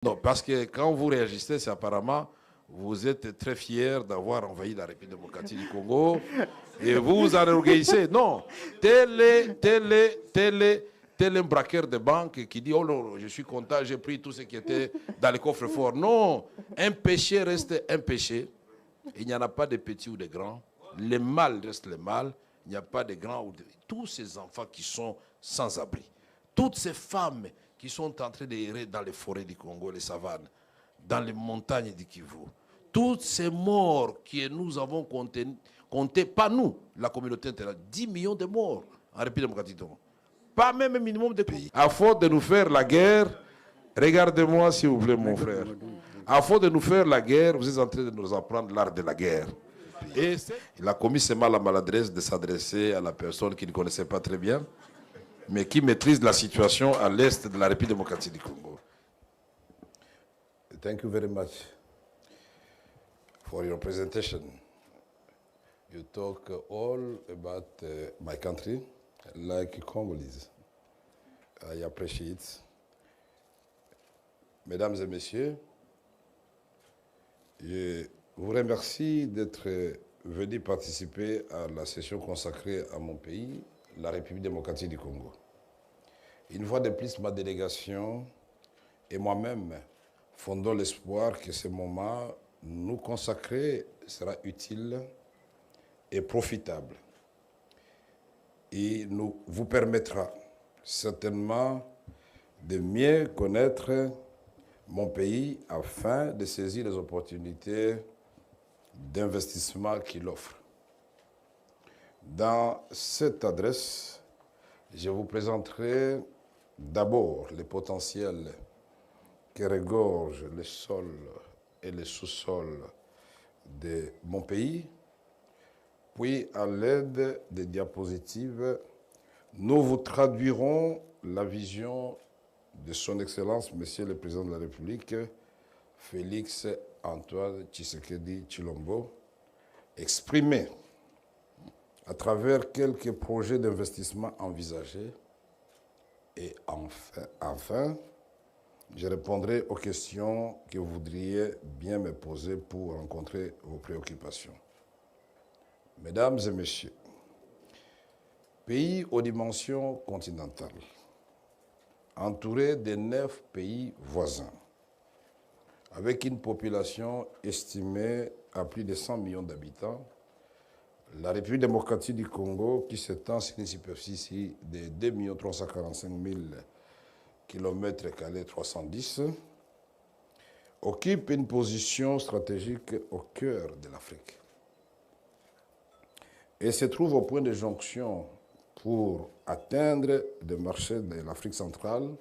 Non, parce que quand vous réagissez, c'est apparemment, vous êtes très fier d'avoir envahi la République démocratique du Congo et vous vous enorgueillissez. Non, tel un braqueur de banque qui dit, oh non, je suis content, j'ai pris tout ce qui était dans les coffres forts. Non, un péché reste un péché. Il n'y en a pas de petits ou de grands. Le mal reste le mal. Il n'y a pas de grands ou de... Tous ces enfants qui sont sans abri. Toutes ces femmes qui sont en train d'errer dans les forêts du Congo, les savanes, dans les montagnes du Kivu. Toutes ces morts que nous avons comptées, pas nous, la communauté internationale, 10 millions de morts en République démocratique du Congo. Pas même un minimum de pays. À force de nous faire la guerre, regardez-moi s'il vous plaît mon frère, à force de nous faire la guerre, vous êtes en train de nous apprendre l'art de la guerre. Et il a commis seulement la maladresse de s'adresser à la personne qu'il ne connaissait pas très bien, mais qui maîtrise la situation à l'est de la République démocratique du Congo. Thank you very much for your presentation. You talk all about my country like Congolese. I appreciate. Mesdames et messieurs, je vous remercie d'être venus participer à la session consacrée à mon pays, la République démocratique du Congo. Une fois de plus, ma délégation et moi-même fondons l'espoir que ce moment nous consacré sera utile et profitable et vous permettra certainement de mieux connaître mon pays afin de saisir les opportunités d'investissement qu'il offre. Dans cette adresse, je vous présenterai d'abord les potentiels que regorgent les sols et les sous-sols de mon pays. Puis, à l'aide des diapositives, nous vous traduirons la vision de son Excellence, Monsieur le Président de la République, Félix Antoine Tshisekedi Tshilombo, exprimée à travers quelques projets d'investissement envisagés. Et enfin, je répondrai aux questions que vous voudriez bien me poser pour rencontrer vos préoccupations. Mesdames et messieurs, pays aux dimensions continentales, entouré de 9 pays voisins, avec une population estimée à plus de 100 millions d'habitants, la République démocratique du Congo, qui s'étend sur une superficie de 2 345 000 km² 310, occupe une position stratégique au cœur de l'Afrique et se trouve au point de jonction pour atteindre des marchés de l'Afrique centrale,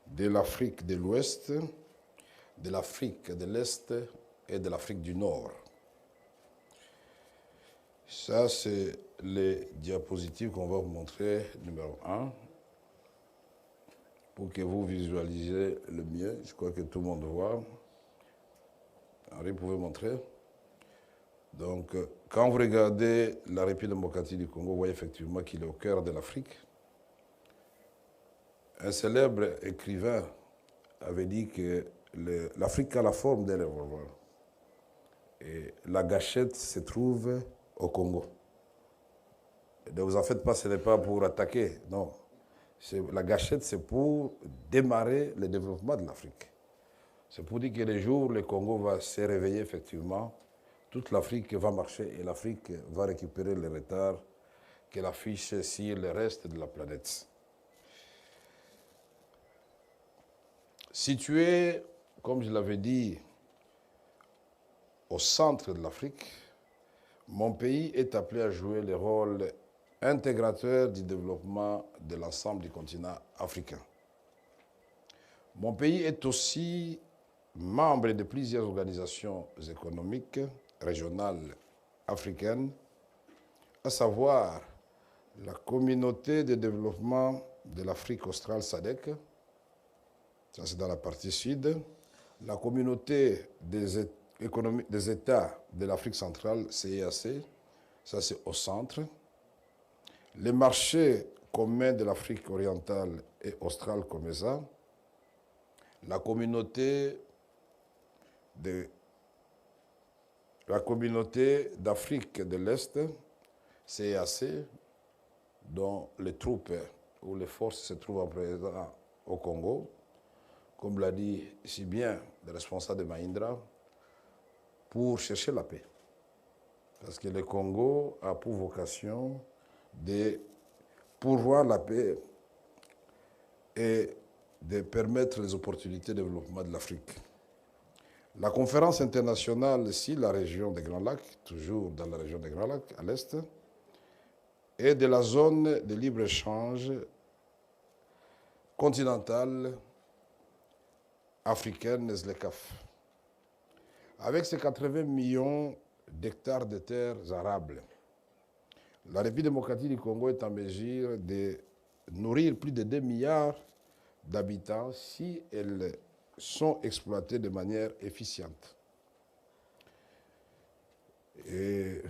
de l'Afrique de l'Ouest, de l'Afrique de l'Est et de l'Afrique du Nord. Ça, c'est les diapositives qu'on va vous montrer, numéro 1, pour que vous visualisez le mieux. Je crois que tout le monde voit. Henri, vous pouvez montrer. Donc, quand vous regardez la République démocratique du Congo, vous voyez effectivement qu'il est au cœur de l'Afrique. Un célèbre écrivain avait dit que l'Afrique a la forme d'un revolver. Et la gâchette se trouve au Congo. Ne vous en faites pas, ce n'est pas pour attaquer, non. La gâchette, c'est pour démarrer le développement de l'Afrique. C'est pour dire que les jours où le Congo va se réveiller, effectivement, toute l'Afrique va marcher et l'Afrique va récupérer le retard qu'elle affiche sur le reste de la planète. Situé, comme je l'avais dit, au centre de l'Afrique, mon pays est appelé à jouer le rôle intégrateur du développement de l'ensemble du continent africain. Mon pays est aussi membre de plusieurs organisations économiques régionales africaines, à savoir la communauté de développement de l'Afrique australe SADC, ça c'est dans la partie sud, la communauté des États de l'Afrique centrale, CEAC, ça c'est au centre, les marchés communs de l'Afrique orientale et australe, COMESA, La communauté d'Afrique de l'Est, CEAC, dont les troupes ou les forces se trouvent à présent au Congo, comme l'a dit si bien le responsable de Mahindra, pour chercher la paix. Parce que le Congo a pour vocation de pourvoir la paix et de permettre les opportunités de développement de l'Afrique. La conférence internationale sur la région des Grands Lacs, toujours dans la région des Grands Lacs, à l'est, et de la zone de libre-échange continentale africaine, SLECAF. Avec ses 80 millions d'hectares de terres arables, la République démocratique du Congo est en mesure de nourrir plus de 2 milliards d'habitants si elles sont exploitées de manière efficiente. Et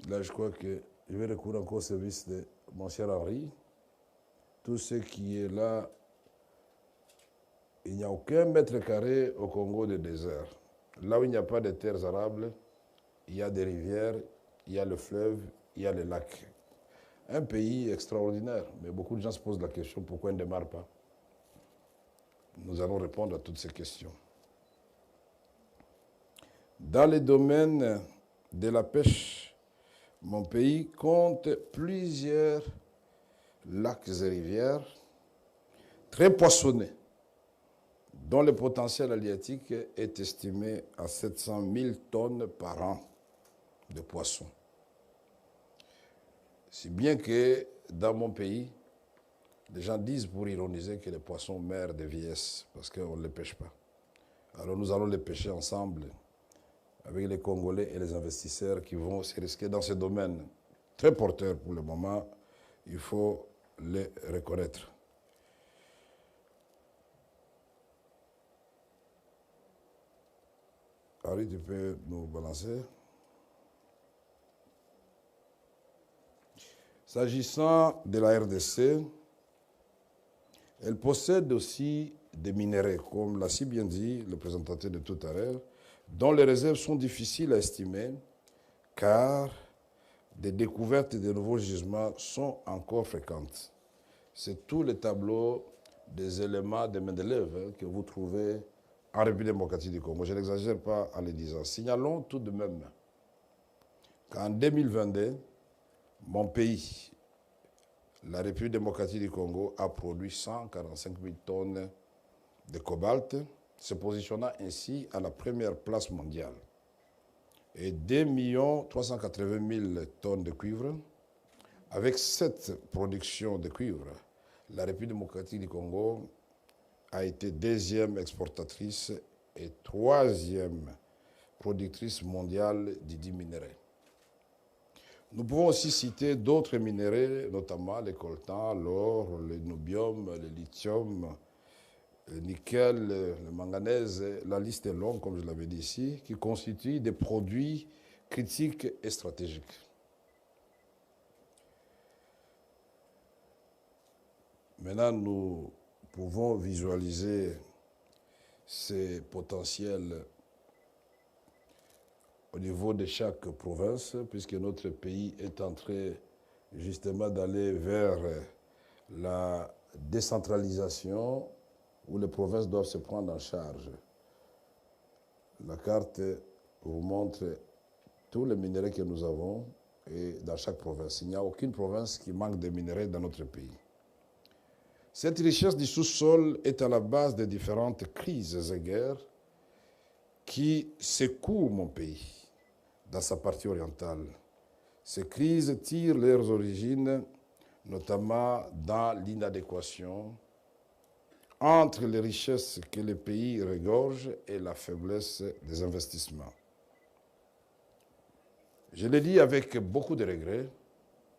là, je crois que je vais recourir encore au service de mon cher Henri. Tout ce qui est là, il n'y a aucun mètre carré au Congo de désert. Là où il n'y a pas de terres arables, il y a des rivières, il y a le fleuve, il y a les lacs. Un pays extraordinaire, mais beaucoup de gens se posent la question, pourquoi il ne démarre pas? Nous allons répondre à toutes ces questions. Dans les domaines de la pêche, mon pays compte plusieurs lacs et rivières très poissonnés, dont le potentiel halieutique est estimé à 700 000 tonnes par an de poissons. Si bien que dans mon pays, les gens disent pour ironiser que les poissons meurent de vieillesse parce qu'on ne les pêche pas. Alors nous allons les pêcher ensemble avec les Congolais et les investisseurs qui vont se risquer dans ce domaine très porteur pour le moment. Il faut les reconnaître. Henri, tu peux nous balancer. S'agissant de la RDC, elle possède aussi des minéraux, comme l'a si bien dit le présentateur de tout à l'heure, dont les réserves sont difficiles à estimer, car des découvertes et de nouveaux gisements sont encore fréquentes. C'est tout le tableau des éléments de Mendeleev que vous trouvez en République démocratique du Congo. Je n'exagère pas en le disant. Signalons tout de même qu'en 2022, mon pays, la République démocratique du Congo, a produit 145 000 tonnes de cobalt, se positionnant ainsi à la première place mondiale. Et 2 380 000 tonnes de cuivre. Avec cette production de cuivre, la République démocratique du Congo a été deuxième exportatrice et troisième productrice mondiale de 10 minéraux. Nous pouvons aussi citer d'autres minéraux, notamment les coltan, l'or, le niobium, le lithium, le nickel, le manganèse. La liste est longue, comme je l'avais dit ici, qui constituent des produits critiques et stratégiques. Maintenant, nous pouvons visualiser ces potentiels au niveau de chaque province, puisque notre pays est en train justement d'aller vers la décentralisation où les provinces doivent se prendre en charge. La carte vous montre tous les minéraux que nous avons et dans chaque province. Il n'y a aucune province qui manque de minéraux dans notre pays. Cette richesse du sous-sol est à la base des différentes crises et guerres qui secouent mon pays dans sa partie orientale. Ces crises tirent leurs origines notamment dans l'inadéquation entre les richesses que le pays regorge et la faiblesse des investissements. Je le dis avec beaucoup de regrets,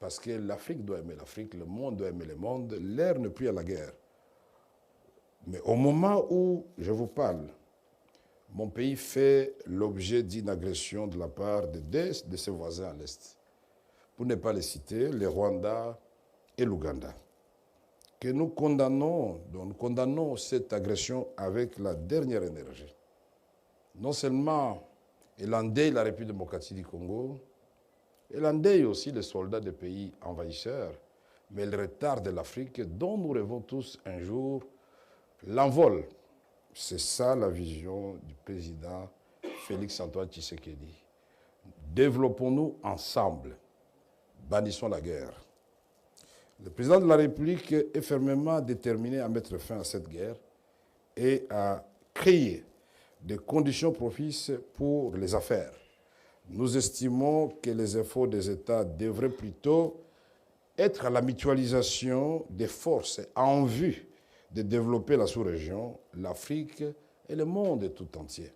parce que l'Afrique doit aimer l'Afrique, le monde doit aimer le monde, l'ère n'est plus à la guerre. Mais au moment où je vous parle, mon pays fait l'objet d'une agression de la part de deux de ses voisins à l'Est. Pour ne pas les citer, le Rwanda et l'Ouganda. que nous condamnons, cette agression avec la dernière énergie. Non seulement elle endeuille la République démocratique du Congo, elle endeuille aussi les soldats des pays envahisseurs, mais elle retarde l'Afrique dont nous rêvons tous un jour l'envol. C'est ça la vision du président Félix-Antoine Tshisekedi. Développons-nous ensemble, bannissons la guerre. Le président de la République est fermement déterminé à mettre fin à cette guerre et à créer des conditions propices pour les affaires. Nous estimons que les efforts des États devraient plutôt être à la mutualisation des forces en vue de développer la sous-région, l'Afrique et le monde tout entier.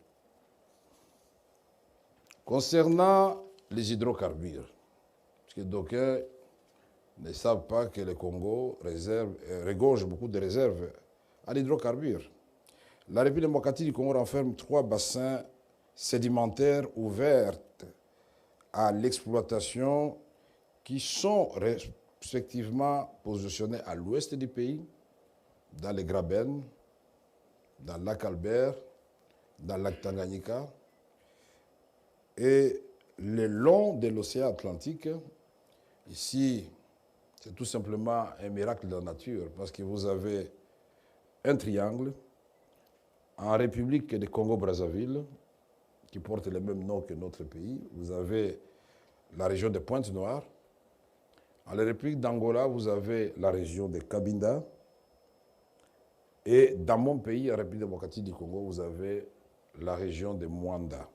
Concernant les hydrocarbures, parce que d'aucuns ne savent pas que le Congo regorge beaucoup de réserves à l'hydrocarbure. La République démocratique du Congo renferme 3 bassins sédimentaires ouverts à l'exploitation qui sont respectivement positionnés à l'ouest du pays, dans les Graben, dans le lac Albert, dans le lac Tanganyika, et le long de l'océan Atlantique. Ici, c'est tout simplement un miracle de la nature, parce que vous avez un triangle en République du Congo-Brazzaville, qui porte le même nom que notre pays. Vous avez la région de Pointe-Noire. En la République d'Angola, vous avez la région de Cabinda. Et dans mon pays, la République démocratique du Congo, vous avez la région de Mwanda.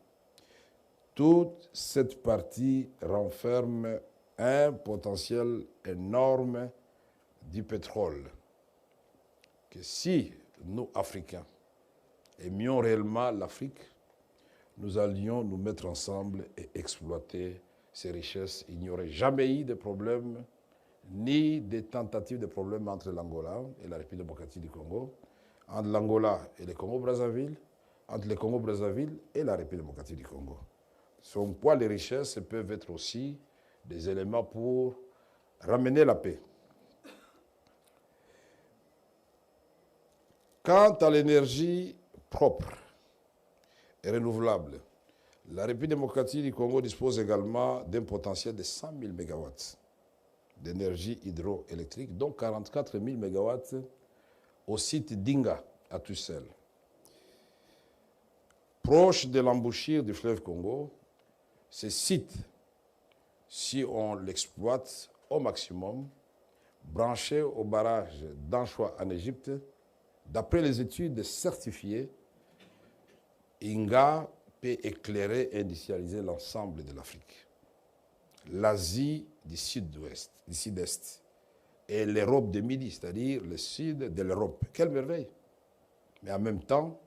Toute cette partie renferme un potentiel énorme du pétrole. Que si nous, Africains, aimions réellement l'Afrique, nous allions nous mettre ensemble et exploiter ces richesses. Il n'y aurait jamais eu de problème, ni de tentatives de problème entre l'Angola et la République démocratique du Congo, entre l'Angola et le Congo-Brazzaville, entre le Congo-Brazzaville et la République démocratique du Congo. Son poids, les richesses peuvent être aussi des éléments pour ramener la paix. Quant à l'énergie propre et renouvelable, la République démocratique du Congo dispose également d'un potentiel de 100 000 MW d'énergie hydroélectrique, dont 44 000 MW au site d'Inga, à Tussel. Proche de l'embouchure du fleuve Congo, ce site, si on l'exploite au maximum, branché au barrage d'Anchois en Égypte, d'après les études certifiées, Inga peut éclairer et industrialiser l'ensemble de l'Afrique, l'Asie du sud-est et l'Europe du Midi, c'est-à-dire le sud de l'Europe. Quelle merveille! Mais en même temps,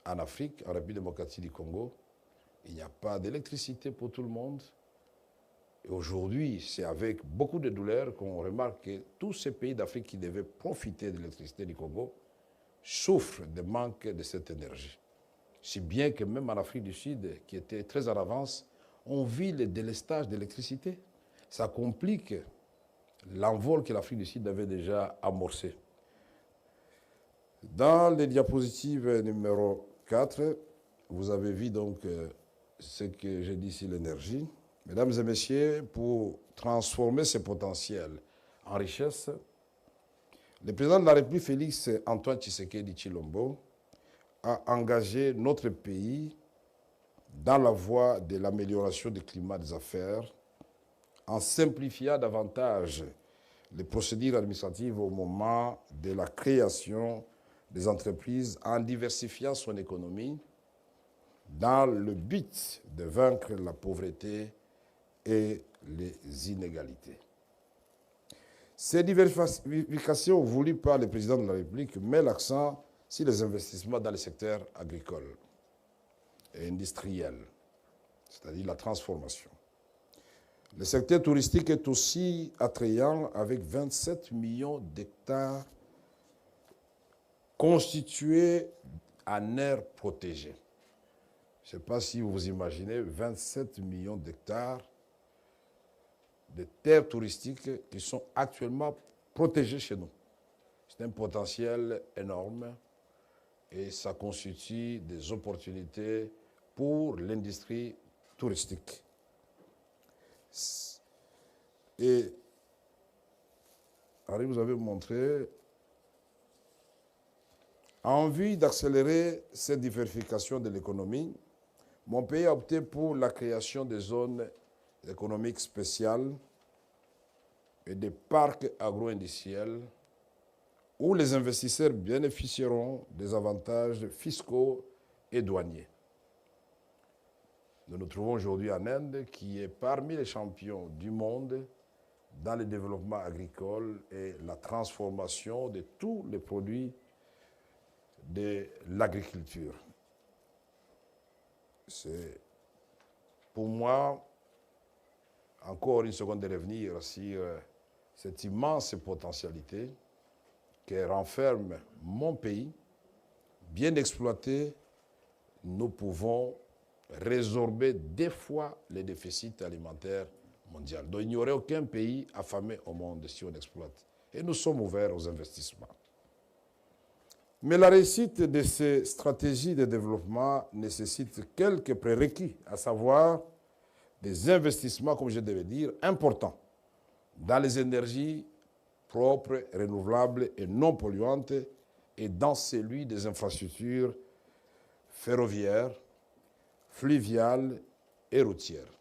en Afrique, en République démocratique du Congo, il n'y a pas d'électricité pour tout le monde. Et aujourd'hui, c'est avec beaucoup de douleur qu'on remarque que tous ces pays d'Afrique qui devaient profiter de l'électricité du Congo souffrent de manque de cette énergie. Si bien que même en Afrique du Sud, qui était très en avance, on vit le délestage d'électricité. Ça complique l'envol que l'Afrique du Sud avait déjà amorcé. Dans les diapositives numéro 4, vous avez vu donc ce que j'ai dit sur l'énergie. Mesdames et messieurs, pour transformer ce potentiel en richesse, le président de la République, Félix Antoine Tshisekedi Tshilombo, a engagé notre pays dans la voie de l'amélioration du climat des affaires en simplifiant davantage les procédures administratives au moment de la création des entreprises, en diversifiant son économie dans le but de vaincre la pauvreté et les inégalités. Ces diversifications voulues par le président de la République mettent l'accent sur les investissements dans le secteur agricole et industriel, c'est-à-dire la transformation. Le secteur touristique est aussi attrayant avec 27 millions d'hectares constitués en aires protégées. Je ne sais pas si vous vous imaginez 27 millions d'hectares de terres touristiques qui sont actuellement protégées chez nous. C'est un potentiel énorme et ça constitue des opportunités pour l'industrie touristique. Et Henri, vous avez montré, en vue d'accélérer cette diversification de l'économie, mon pays a opté pour la création des zones économiques spéciales et des parcs agro-industriels où les investisseurs bénéficieront des avantages fiscaux et douaniers. Nous nous trouvons aujourd'hui en Inde, qui est parmi les champions du monde dans le développement agricole et la transformation de tous les produits de l'agriculture. C'est pour moi encore une seconde de revenir sur cette immense potentialité que renferme mon pays. Bien exploité, nous pouvons résorber 2 fois les déficits alimentaires mondiaux. Donc il n'y aurait aucun pays affamé au monde si on exploite. Et nous sommes ouverts aux investissements. Mais la réussite de ces stratégies de développement nécessite quelques prérequis, à savoir des investissements, comme je devais dire, importants dans les énergies propres, renouvelables et non polluantes et dans celui des infrastructures ferroviaires, fluviales et routières.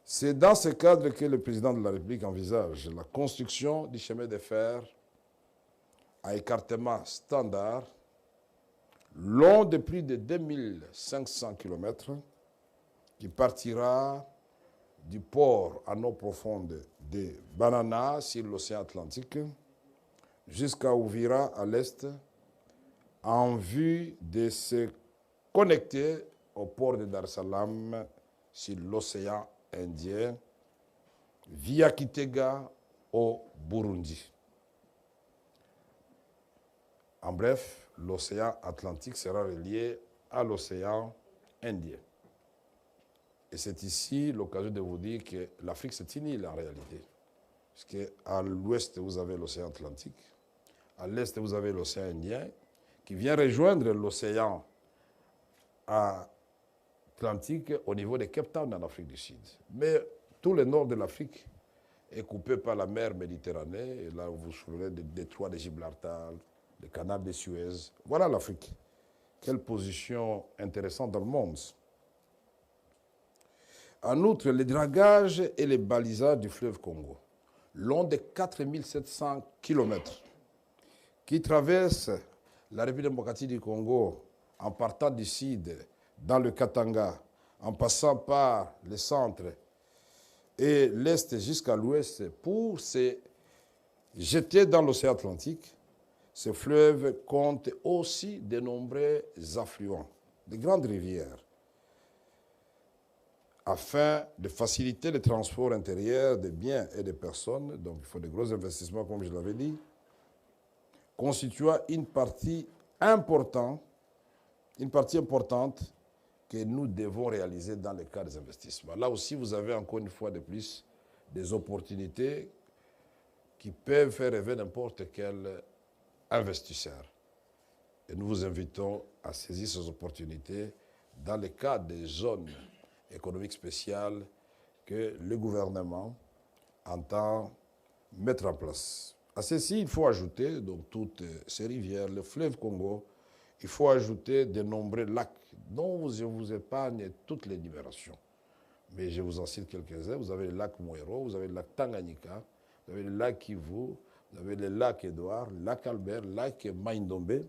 C'est dans ce cadre que le président de la République envisage la construction du chemin de fer à écartement standard long de plus de 2500 km qui partira du port à eau profonde de Banana sur l'océan Atlantique jusqu'à Ouvira à l'est en vue de se connecter au port de Dar es Salaam sur l'océan Indien via Kitega au Burundi. En bref, l'océan Atlantique sera relié à l'océan Indien. Et c'est ici l'occasion de vous dire que l'Afrique, c'est une île en réalité. Parce qu'à l'ouest, vous avez l'océan Atlantique. À l'est, vous avez l'océan Indien qui vient rejoindre l'océan Atlantique au niveau de Cape Town en Afrique du Sud. Mais tout le nord de l'Afrique est coupé par la mer Méditerranée. Et là, vous trouverez le détroit de Gibraltar, le canal de Suez. Voilà l'Afrique. Quelle position intéressante dans le monde. En outre, le dragage et le balisage du fleuve Congo, long de 4700 km, qui traverse la République démocratique du Congo en partant du sud dans le Katanga, en passant par le centre et l'est jusqu'à l'ouest pour se jeter dans l'océan Atlantique. Ce fleuve compte aussi de nombreux affluents, de grandes rivières, afin de faciliter le transport intérieur des biens et des personnes. Donc il faut de gros investissements, comme je l'avais dit, constituant une partie importante que nous devons réaliser dans le cadre des investissements. Là aussi, vous avez encore une fois de plus des opportunités qui peuvent faire rêver n'importe quel investisseur. Et nous vous invitons à saisir ces opportunités dans le cadre des zones économiques spéciales que le gouvernement entend mettre en place. À ceci, il faut ajouter donc toutes ces rivières, le fleuve Congo, il faut ajouter de nombreux lacs dont je vous épargne toutes les numérations. Mais je vous en cite quelques-uns. Vous avez le lac Mouero, vous avez le lac Tanganyika, vous avez le lac Kivu, vous avez le lac Édouard, le lac Albert, le lac Maïndombe.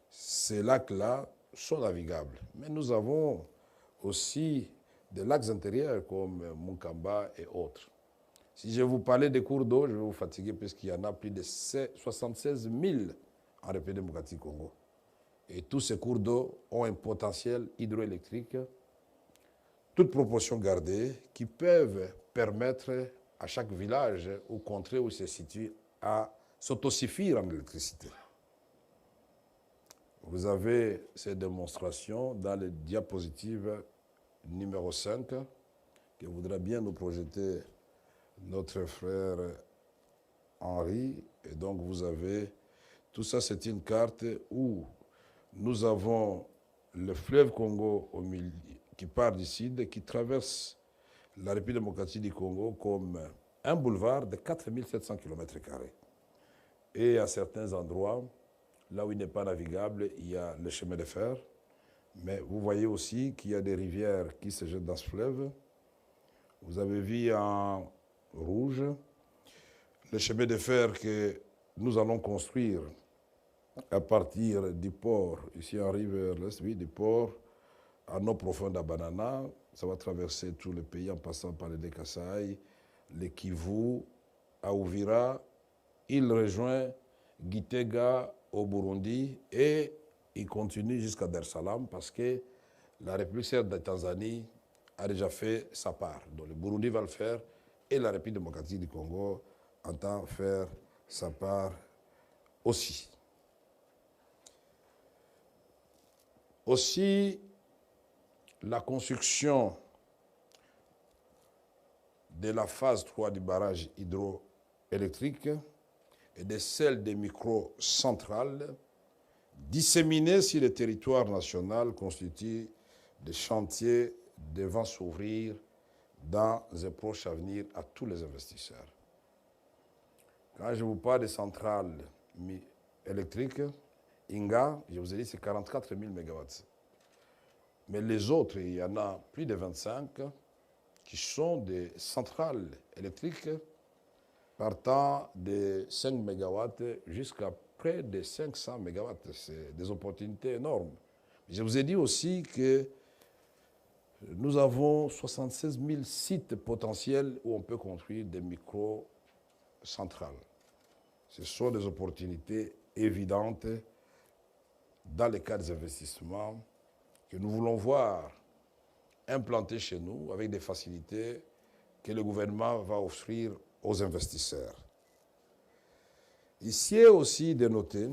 Ces lacs-là sont navigables. Mais nous avons aussi des lacs intérieurs comme Mukamba et autres. Si je vous parlais des cours d'eau, je vais vous fatiguer puisqu'il y en a plus de 76 000 en République démocratique du Congo. Et tous ces cours d'eau ont un potentiel hydroélectrique, toute proportion gardée, qui peuvent permettre à chaque village ou contrée où il se situe à s'autosuffire en électricité. Vous avez ces démonstrations dans les diapositives numéro 5 que voudrait bien nous projeter notre frère Henri Et donc vous avez, tout ça c'est une carte où nous avons le fleuve Congo au milieu, qui part du sud, qui traverse la République démocratique du Congo comme un boulevard de 4700 km². Et à certains endroits, là où il n'est pas navigable, il y a le chemin de fer. Mais vous voyez aussi qu'il y a des rivières qui se jettent dans ce fleuve. Vous avez vu en rouge le chemin de fer que nous allons construire à partir du port, ici en rive vers l'est, oui, du port à eau profonde à Banana. Ça va traverser tout le pays en passant par le Kasaï, le Kivu, à Uvira. Il rejoint Gitega au Burundi et il continue jusqu'à Dar es Salaam parce que la République de Tanzanie a déjà fait sa part. Donc le Burundi va le faire et la République démocratique du Congo entend faire sa part aussi. Aussi, la construction de la phase 3 du barrage hydroélectrique et de celle des microcentrales disséminées sur le territoire national constituent des chantiers devant s'ouvrir dans un proche avenir à tous les investisseurs. Quand je vous parle de centrales électriques, Inga, je vous ai dit, c'est 44 000 MW. Mais les autres, il y en a plus de 25 qui sont des centrales électriques partant de 5 MW jusqu'à près de 500 MW. C'est des opportunités énormes. Je vous ai dit aussi que nous avons 76 000 sites potentiels où on peut construire des micro-centrales. Ce sont des opportunités évidentes dans le cadre des investissements que nous voulons voir implantés chez nous avec des facilités que le gouvernement va offrir aux investisseurs. Ici est aussi de noter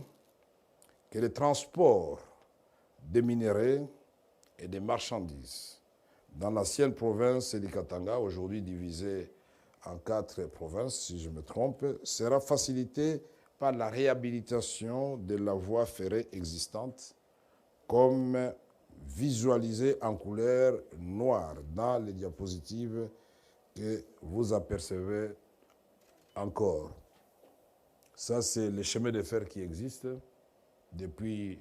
que le transport des minerais et des marchandises dans l'ancienne province du Katanga, aujourd'hui divisée en 4 provinces, si je me trompe, sera facilité par la réhabilitation de la voie ferrée existante, comme visualisé en couleur noire dans les diapositives que vous apercevez encore. Ça, c'est le chemin de fer qui existe depuis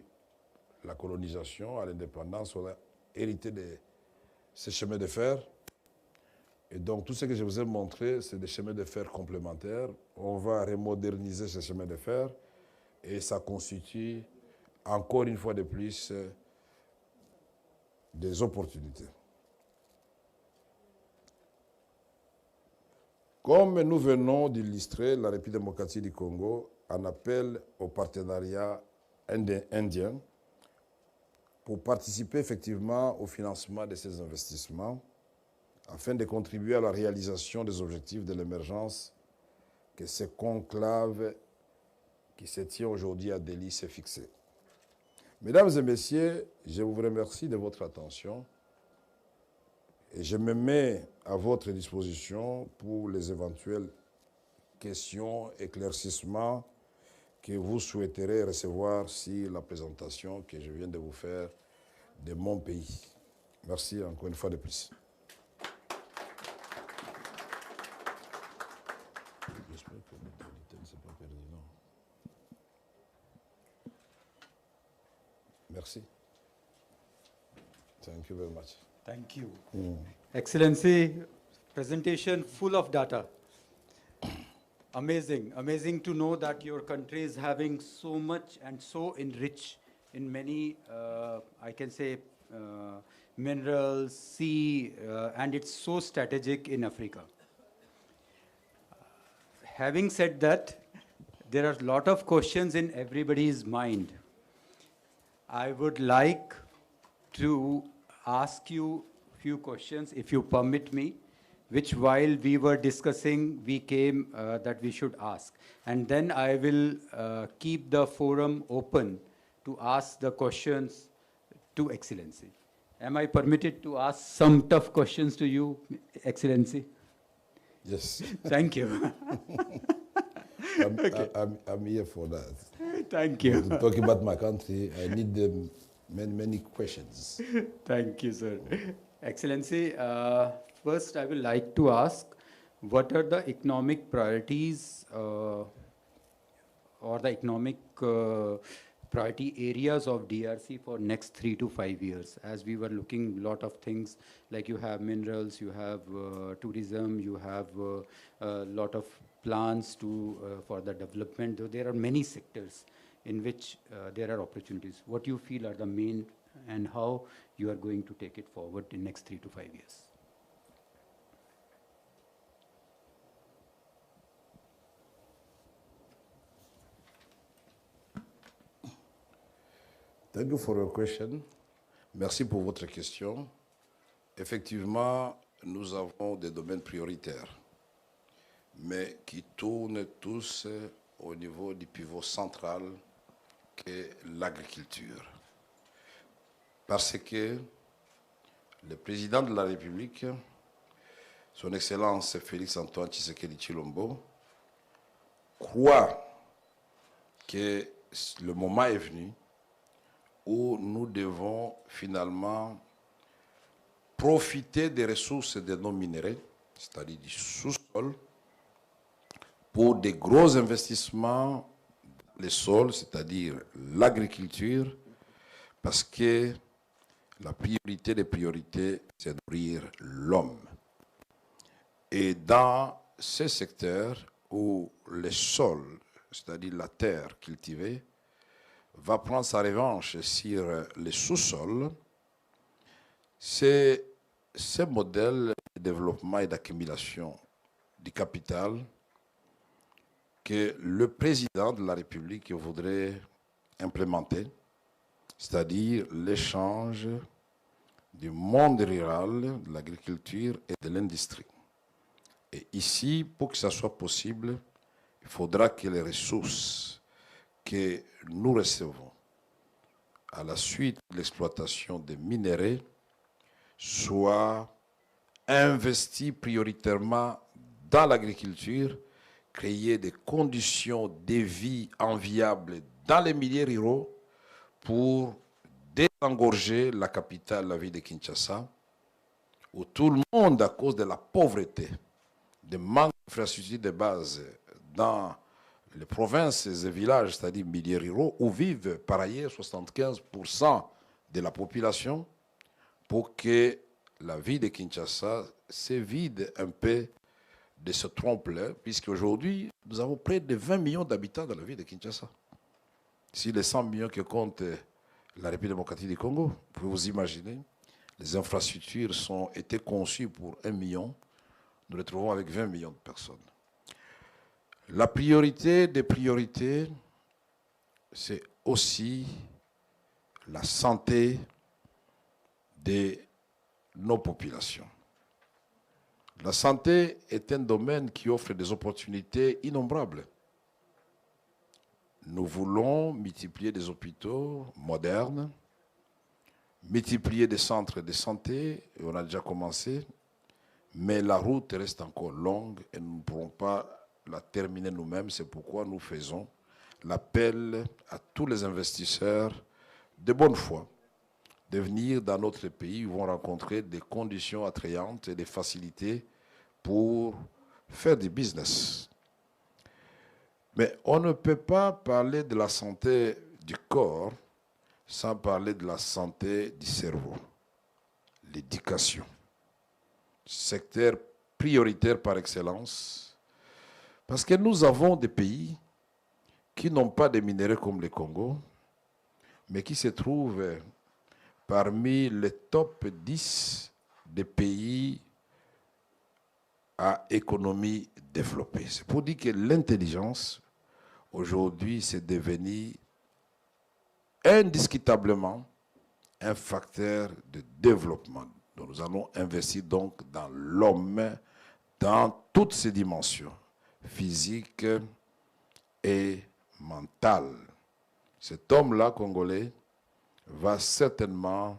la colonisation à l'indépendance. On a hérité de ces chemins de fer. Et donc, tout ce que je vous ai montré, c'est des chemins de fer complémentaires. On va remoderniser ces chemins de fer et ça constitue, encore une fois de plus, des opportunités. Comme nous venons d'illustrer, la République démocratique du Congo en appelle au partenariat indien pour participer effectivement au financement de ces investissements afin de contribuer à la réalisation des objectifs de l'émergence que ce conclave qui se tient aujourd'hui à Delhi s'est fixé. Mesdames et messieurs, je vous remercie de votre attention et je me mets à votre disposition pour les éventuelles questions, éclaircissements que vous souhaiterez recevoir sur la présentation que je viens de vous faire de mon pays. Merci encore une fois de plus. J'espère que ne s'est pas perdu, non. Merci. Thank you very much. Thank you. Excellency, presentation full of data. Amazing. Amazing to know that your country is having so much and so enriched in many, I can say, minerals, sea, and it's so strategic in Africa. Having said that, there are a lot of questions in everybody's mind. I would like to ask you a few questions, if you permit me, which while we were discussing, we came that we should ask. And then I will keep the forum open to ask the questions to Excellency. Am I permitted to ask some tough questions to you, Excellency? Yes. Thank you. I'm here for that. Thank you. To talk about my country, I need many questions. Thank you, sir. Excellency, first I would like to ask, what are the economic priorities or the economic priority areas of DRC for next 3 to 5 years? As we were looking lot of things, like you have minerals, you have tourism, you have a lot of plans to for the development. There are many sectors in which there are opportunities. What you feel are the main and how you are going to take it forward in next 3 to 5 years? Thank you for your question. Merci pour votre question. Effectivement, nous avons des domaines prioritaires, mais qui tournent tous au niveau du pivot central qu'est l'agriculture. Parce que le président de la République, son Excellence Félix-Antoine Tshisekedi Tshilombo, croit que le moment est venu où nous devons finalement profiter des ressources de nos minéraux, c'est-à-dire du sous-sol, pour des gros investissements dans les sols, c'est-à-dire l'agriculture, parce que la priorité des priorités, c'est nourrir l'homme. Et dans ces secteurs où le sol, c'est-à-dire la terre cultivée, va prendre sa revanche sur les sous-sols, c'est ce modèle de développement et d'accumulation du capital que le président de la République voudrait implémenter, c'est-à-dire l'échange du monde rural, de l'agriculture et de l'industrie. Et ici, pour que ça soit possible, il faudra que les ressources que nous recevons à la suite de l'exploitation des minéraux soient investis prioritairement dans l'agriculture, créer des conditions de vie enviables dans les milieux ruraux pour désengorger la capitale, la ville de Kinshasa, où tout le monde, à cause de la pauvreté, de manque d'infrastructures de base dans les provinces et villages, c'est-à-dire milieux ruraux, où vivent par ailleurs 75% de la population, pour que la ville de Kinshasa se vide un peu de ce trompe-là, puisqu'aujourd'hui, nous avons près de 20 millions d'habitants dans la ville de Kinshasa. Si les 100 millions que compte la République démocratique du Congo, vous pouvez vous imaginer, les infrastructures ont été conçues pour 1 million, nous les trouvons avec 20 millions de personnes. La priorité des priorités, c'est aussi la santé de nos populations. La santé est un domaine qui offre des opportunités innombrables. Nous voulons multiplier des hôpitaux modernes, multiplier des centres de santé, et on a déjà commencé, mais la route reste encore longue et nous ne pourrons pas la terminer nous-mêmes. C'est pourquoi nous faisons l'appel à tous les investisseurs de bonne foi de venir dans notre pays. Ils vont rencontrer des conditions attrayantes et des facilités pour faire du business. Mais on ne peut pas parler de la santé du corps sans parler de la santé du cerveau, l'éducation. Secteur prioritaire par excellence, parce que nous avons des pays qui n'ont pas de minéraux comme le Congo, mais qui se trouvent parmi les top 10 des pays à économie développée. C'est pour dire que l'intelligence, aujourd'hui, c'est devenu indiscutablement un facteur de développement. Donc, nous allons investir donc dans l'homme, dans toutes ses dimensions, physique et mentale. Cet homme-là, congolais, va certainement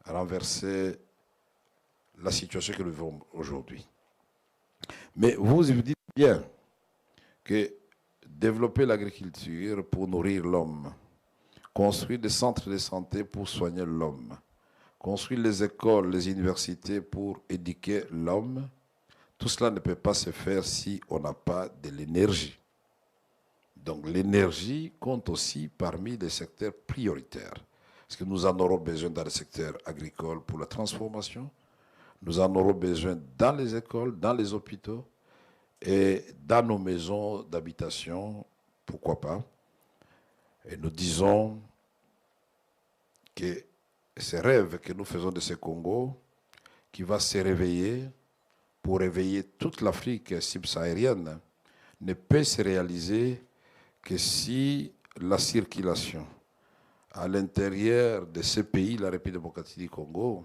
renverser la situation que nous vivons aujourd'hui. Mais vous dites bien que développer l'agriculture pour nourrir l'homme, construire des centres de santé pour soigner l'homme, construire les écoles, les universités pour éduquer l'homme, tout cela ne peut pas se faire si on n'a pas de l'énergie. Donc l'énergie compte aussi parmi les secteurs prioritaires. Parce que nous en aurons besoin dans le secteur agricole pour la transformation, nous en aurons besoin dans les écoles, dans les hôpitaux et dans nos maisons d'habitation, pourquoi pas. Et nous disons que ces rêves que nous faisons de ce Congo, qui va se réveiller pour réveiller toute l'Afrique subsaharienne, ne peut se réaliser que si la circulation à l'intérieur de ce pays, la République démocratique du Congo,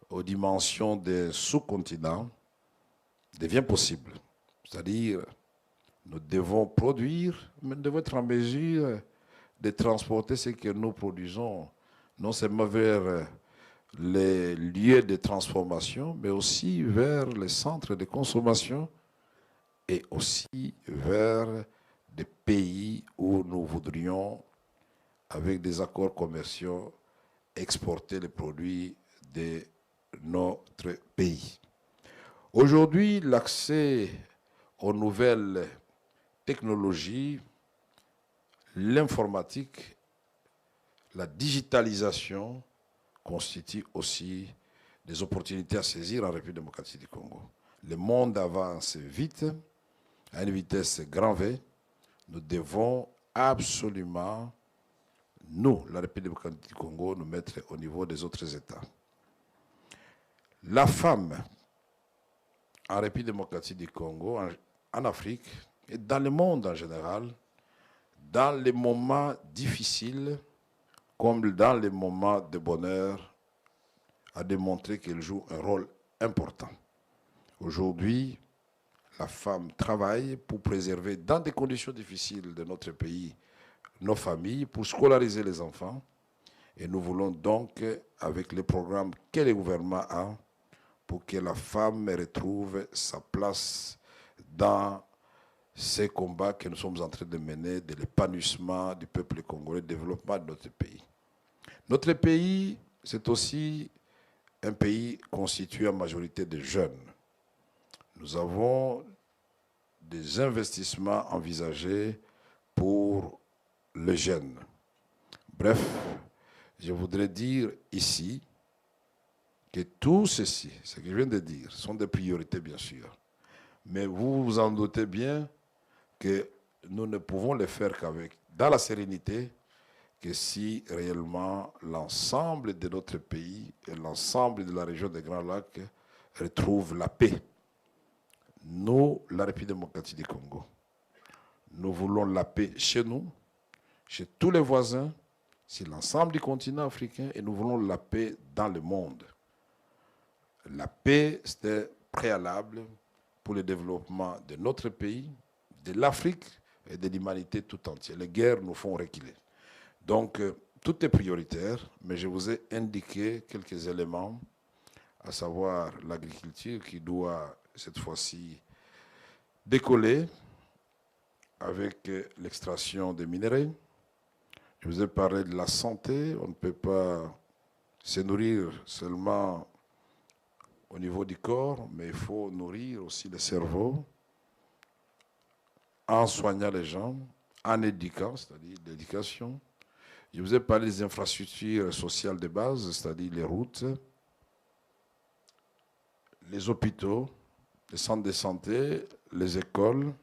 aux dimensions des sous-continents, devient possible. C'est-à-dire, nous devons produire, mais nous devons être en mesure de transporter ce que nous produisons, non seulement vers les lieux de transformation, mais aussi vers les centres de consommation et aussi vers des pays où nous voudrions, avec des accords commerciaux, exporter les produits de notre pays. Aujourd'hui, l'accès aux nouvelles technologies, l'informatique, la digitalisation constituent aussi des opportunités à saisir en République démocratique du Congo. Le monde avance vite, à une vitesse grand V. Nous devons absolument, nous, la République démocratique du Congo, nous mettre au niveau des autres États. La femme en République démocratique du Congo, en Afrique et dans le monde en général, dans les moments difficiles comme dans les moments de bonheur, a démontré qu'elle joue un rôle important. Aujourd'hui, la femme travaille pour préserver dans des conditions difficiles de notre pays nos familles, pour scolariser les enfants. Et nous voulons donc, avec les programmes que le gouvernement a, pour que la femme retrouve sa place dans ces combats que nous sommes en train de mener, de l'épanouissement du peuple congolais, du développement de notre pays. Notre pays, c'est aussi un pays constitué en majorité de jeunes. Nous avons des investissements envisagés pour les jeunes. Bref, je voudrais dire ici que tout ceci, ce que je viens de dire, sont des priorités bien sûr. Mais vous vous en doutez bien que nous ne pouvons les faire qu'avec, dans la sérénité, que si réellement l'ensemble de notre pays et l'ensemble de la région des Grands Lacs retrouvent la paix. Nous, la République démocratique du Congo, nous voulons la paix chez nous, chez tous les voisins, sur l'ensemble du continent africain, et nous voulons la paix dans le monde. La paix, c'est préalable pour le développement de notre pays, de l'Afrique et de l'humanité tout entière. Les guerres nous font reculer. Donc, tout est prioritaire, mais je vous ai indiqué quelques éléments, à savoir l'agriculture qui doit, cette fois-ci, décoller avec l'extraction des minerais. Je vous ai parlé de la santé. On ne peut pas se nourrir seulement au niveau du corps, mais il faut nourrir aussi le cerveau en soignant les gens, en éduquant, c'est-à-dire l'éducation. Je vous ai parlé des infrastructures sociales de base, c'est-à-dire les routes, les hôpitaux, les centres de santé, les écoles.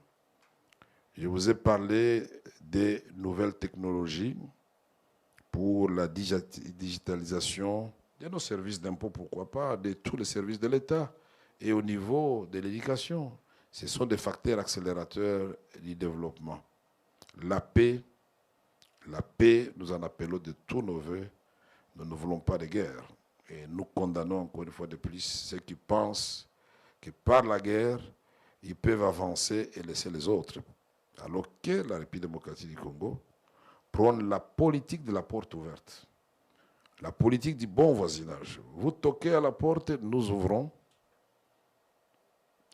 Je vous ai parlé des nouvelles technologies pour la digitalisation de nos services d'impôt, pourquoi pas, de tous les services de l'État et au niveau de l'éducation. Ce sont des facteurs accélérateurs du développement. La paix, nous en appelons de tous nos voeux. Nous ne voulons pas de guerre. Et nous condamnons encore une fois de plus ceux qui pensent que par la guerre, ils peuvent avancer et laisser les autres. Alors que la République démocratique du Congo prône la politique de la porte ouverte, la politique du bon voisinage. Vous toquez à la porte, nous ouvrons.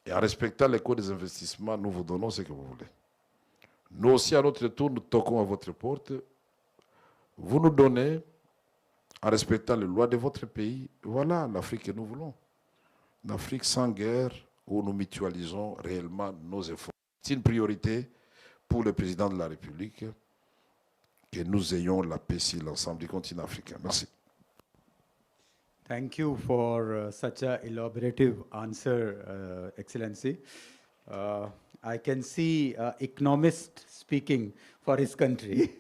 Et en respectant les codes des investissements, nous vous donnons ce que vous voulez. Nous aussi, à notre tour, nous toquons à votre porte. Vous nous donnez, en respectant les lois de votre pays, voilà l'Afrique que nous voulons. Une Afrique sans guerre, où nous mutualisons réellement nos efforts. C'est une priorité pour le président de la République que nous ayons la paix sur l'ensemble du continent africain. Merci. Thank you for such a elaborative answer, Excellency. I can see economist speaking for his country.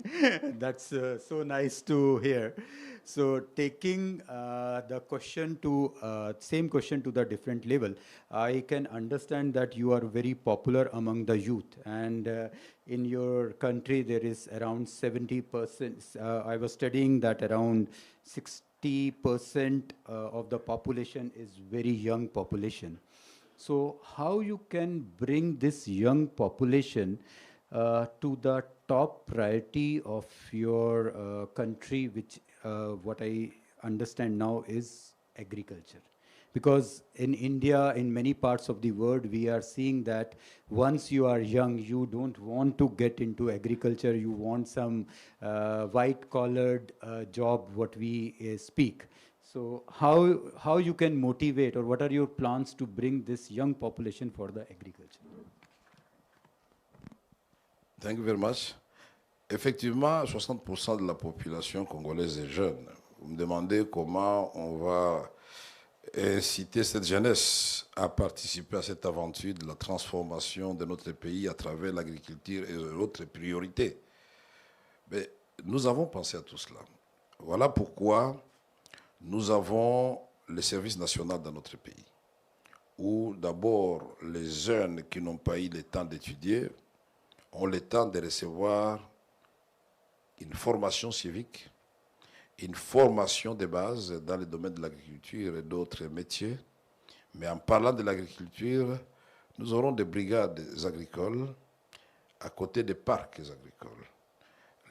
That's so nice to hear. So taking the question to same question to the different level, I can understand that you are very popular among the youth, and in your country there is around 70%. I was studying that around 60% of the population is very young population. So how you can bring this young population to the top priority of your country, which what I understand now is agriculture? Because in India, in many parts of the world, we are seeing that once you are young, you don't want to get into agriculture, you want some white-collared job, what we speak. So how you can motivate, or what are your plans to bring this young population for the agriculture? Thank you very much. Effectivement, 60% de la population congolaise est jeune. Vous me demandez comment on va inciter cette jeunesse à participer à cette aventure de la transformation de notre pays à travers l'agriculture et d'autres priorités. Mais nous avons pensé à tout cela. Voilà pourquoi nous avons le service national dans notre pays, où d'abord les jeunes qui n'ont pas eu le temps d'étudier ont le temps de recevoir une formation civique, une formation de base dans le domaine de l'agriculture et d'autres métiers. Mais en parlant de l'agriculture, nous aurons des brigades agricoles à côté des parcs agricoles.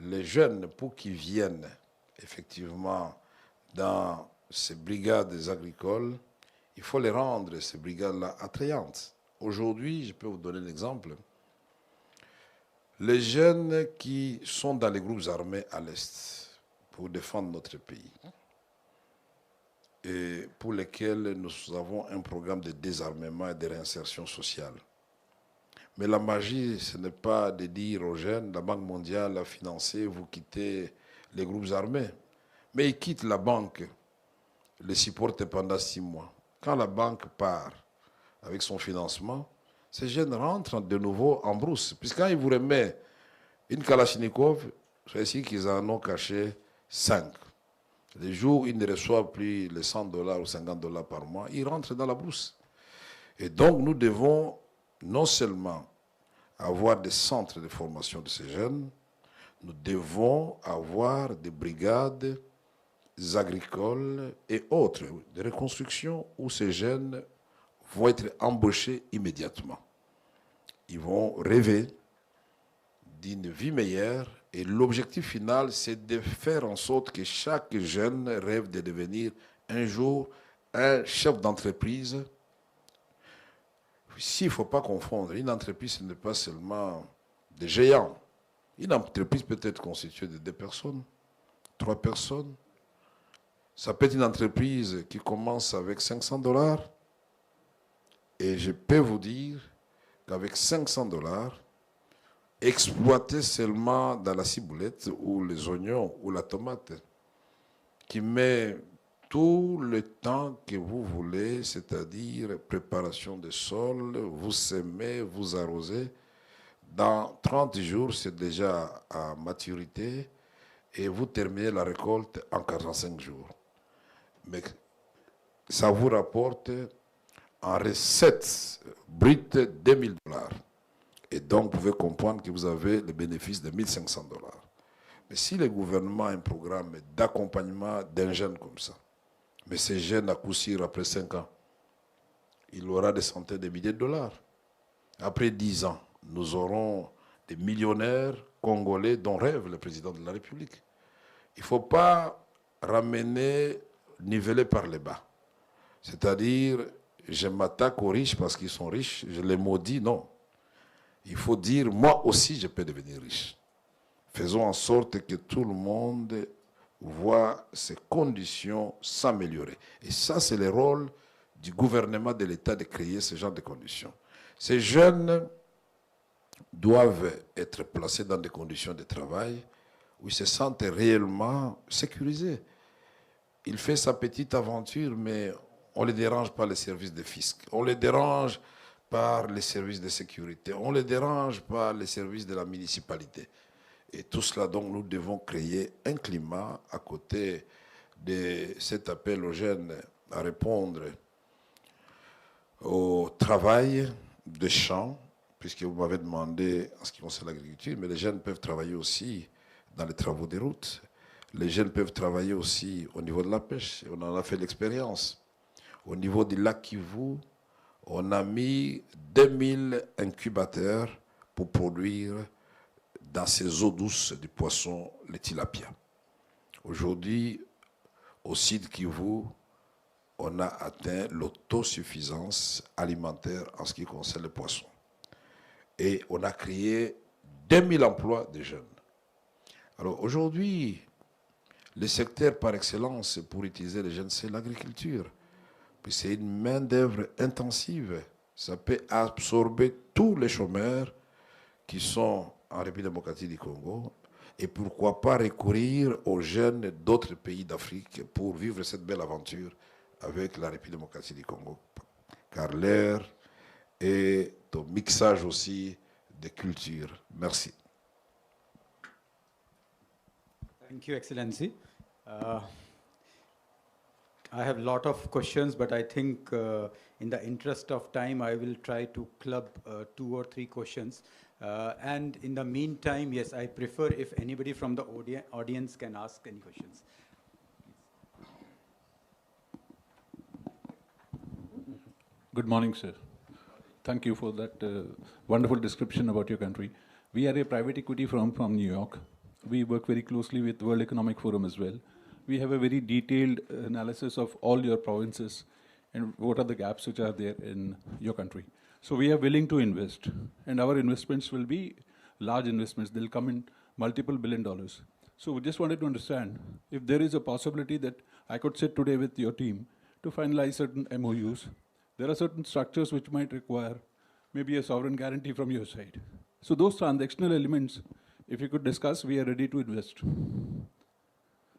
Les jeunes, pour qu'ils viennent effectivement dans ces brigades agricoles, il faut les rendre, ces brigades-là, attrayantes. Aujourd'hui, je peux vous donner l'exemple. Les jeunes qui sont dans les groupes armés à l'Est pour défendre notre pays et pour lesquels nous avons un programme de désarmement et de réinsertion sociale. Mais la magie, ce n'est pas de dire aux jeunes, la Banque mondiale a financé, vous quittez les groupes armés. Mais ils quittent la banque, les supportent pendant 6 mois. Quand la banque part avec son financement, ces jeunes rentrent de nouveau en brousse. Puisque quand ils vous remettent une Kalachnikov, c'est ici qu'ils en ont caché 5. Les jours où ils ne reçoivent plus les $100 ou $50 par mois, ils rentrent dans la brousse. Et donc nous devons non seulement avoir des centres de formation de ces jeunes, nous devons avoir des brigades agricoles et autres, de reconstruction où ces jeunes vont être embauchés immédiatement. Ils vont rêver d'une vie meilleure et l'objectif final, c'est de faire en sorte que chaque jeune rêve de devenir un jour un chef d'entreprise. S'il ne faut pas confondre, une entreprise, ce n'est pas seulement des géants. Une entreprise peut être constituée de 2 personnes, 3 personnes. Ça peut être une entreprise qui commence avec $500. Et je peux vous dire qu'avec $500, exploiter seulement dans la ciboulette ou les oignons ou la tomate, qui met tout le temps que vous voulez, c'est-à-dire préparation des sols, vous semez, vous arrosez. Dans 30 jours, c'est déjà à maturité et vous terminez la récolte en 45 jours. Mais ça vous rapporte en recettes brutes $2000. Et donc, vous pouvez comprendre que vous avez le bénéfice de $1500. Mais si le gouvernement a un programme d'accompagnement d'un jeune comme ça, mais ces jeunes à coup sûr, après 5 ans, il aura des centaines de milliers de dollars. Après 10 ans, nous aurons des millionnaires congolais dont rêve le président de la République. Il ne faut pas ramener, niveler par les bas. C'est-à-dire, je m'attaque aux riches parce qu'ils sont riches, je les maudis, non. il faut dire, moi aussi, je peux devenir riche. Faisons en sorte que tout le monde voit ses conditions s'améliorer. Et ça, c'est le rôle du gouvernement de l'État de créer ce genre de conditions. Ces jeunes doivent être placés dans des conditions de travail où ils se sentent réellement sécurisés. Il fait sa petite aventure, mais on ne les dérange pas les services de fisc. On les dérange par les services de sécurité. On les dérange par les services de la municipalité. Et tout cela, donc, nous devons créer un climat à côté de cet appel aux jeunes à répondre au travail de champs, puisque vous m'avez demandé en ce qui concerne l'agriculture, mais les jeunes peuvent travailler aussi dans les travaux des routes. Les jeunes peuvent travailler aussi au niveau de la pêche. On en a fait l'expérience. Au niveau du lac Kivu, on a mis 2000 incubateurs pour produire dans ces eaux douces du poisson, les tilapia. Aujourd'hui, au site Kivu, on a atteint l'autosuffisance alimentaire en ce qui concerne le poisson. Et on a créé 2000 emplois de jeunes. Alors aujourd'hui, le secteur par excellence pour utiliser les jeunes, c'est l'agriculture. Puis c'est une main-d'œuvre intensive. Ça peut absorber tous les chômeurs qui sont en République démocratique du Congo. Et pourquoi pas recourir aux jeunes d'autres pays d'Afrique pour vivre cette belle aventure avec la République démocratique du Congo. Car l'air est au mixage aussi des cultures. Merci. Thank you, Excellency. I have a lot of questions, but I think in the interest of time, I will try to club 2 or 3 questions. And in the meantime, yes, I prefer if anybody from the audience can ask any questions. Good morning, sir. Thank you for that wonderful description about your country. We are a private equity firm from New York. We work very closely with World Economic Forum as well. We have a very detailed analysis of all your provinces and what are the gaps which are there in your country. So we are willing to invest, and our investments will be large investments. They'll come in multiple $1 billion. So we just wanted to understand if there is a possibility that I could sit today with your team to finalize certain MOUs. There are certain structures which might require maybe a sovereign guarantee from your side. So those transactional elements, if you could discuss, we are ready to invest.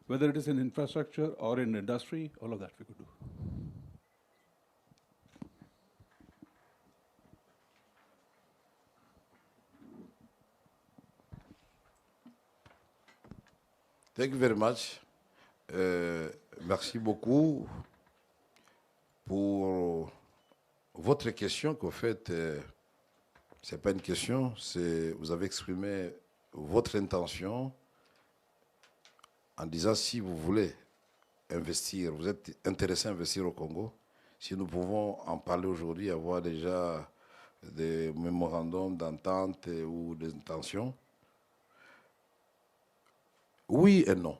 Whether it is in infrastructure or in industry, all of that we could do. Thank you very much. Merci beaucoup pour votre question qu'en fait, ce n'est pas une question, c'est vous avez exprimé votre intention en disant si vous voulez investir, vous êtes intéressé à investir au Congo, si nous pouvons en parler aujourd'hui, avoir déjà des mémorandums d'entente ou d'intention. Oui et non.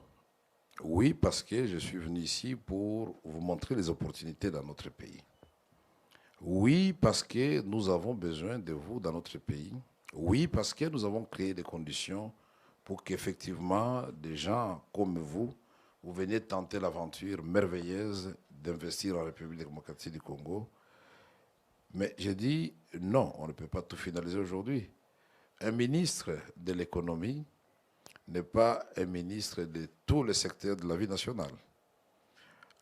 Oui, parce que je suis venu ici pour vous montrer les opportunités dans notre pays. Oui, parce que nous avons besoin de vous dans notre pays. Oui, parce que nous avons créé des conditions pour qu'effectivement des gens comme vous, vous veniez tenter l'aventure merveilleuse d'investir en République démocratique du Congo. Mais j'ai dit non, on ne peut pas tout finaliser aujourd'hui. Un ministre de l'économie n'est pas un ministre de tous les secteurs de la vie nationale.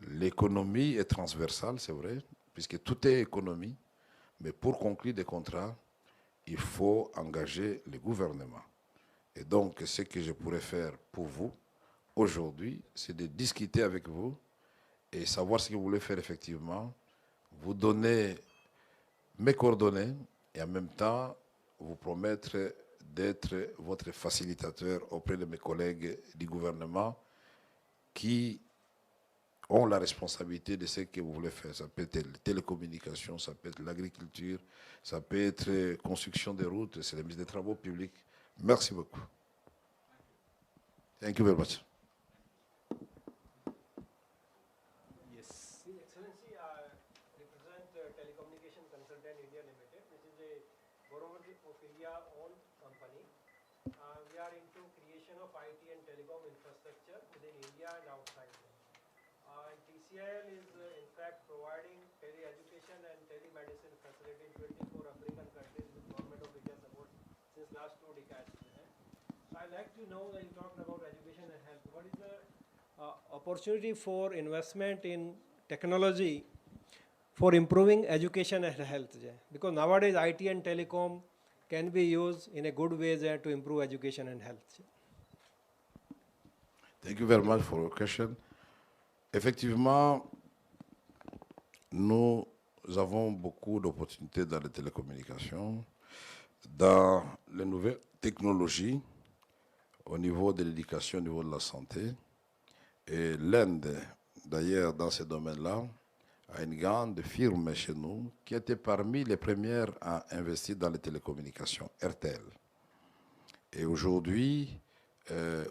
L'économie est transversale, c'est vrai, puisque tout est économie, mais pour conclure des contrats, il faut engager le gouvernement. Et donc, ce que je pourrais faire pour vous aujourd'hui, c'est de discuter avec vous et savoir ce que vous voulez faire effectivement, vous donner mes coordonnées et en même temps vous promettre d'être votre facilitateur auprès de mes collègues du gouvernement qui ont la responsabilité de ce que vous voulez faire. Ça peut être les télécommunications, ça peut être l'agriculture, ça peut être construction des routes, c'est le ministre des Travaux publics. Merci beaucoup. Thank you very much. Excellency, I represent Telecommunication Consultant India Limited, which is a Borobati of India owned company. We are into creation of IT and telecom infrastructure within India and outside. And TCIL is in fact providing tele-education and telemedicine facility in 24 African countries with Government of India support since last 2 decades. So I'd like to know that you talked about education and health. What is the opportunity for investment in technology for improving education and health? Because nowadays IT and telecom can be used in a good way to improve education and health. Thank you very much for your question. Effectivement, nous avons beaucoup d'opportunités dans les télécommunications, dans les nouvelles technologies, au niveau de l'éducation, au niveau de la santé. Et l'Inde, d'ailleurs, dans ce domaine-là, a une grande firme chez nous qui était parmi les premières à investir dans les télécommunications, RTL. Et aujourd'hui,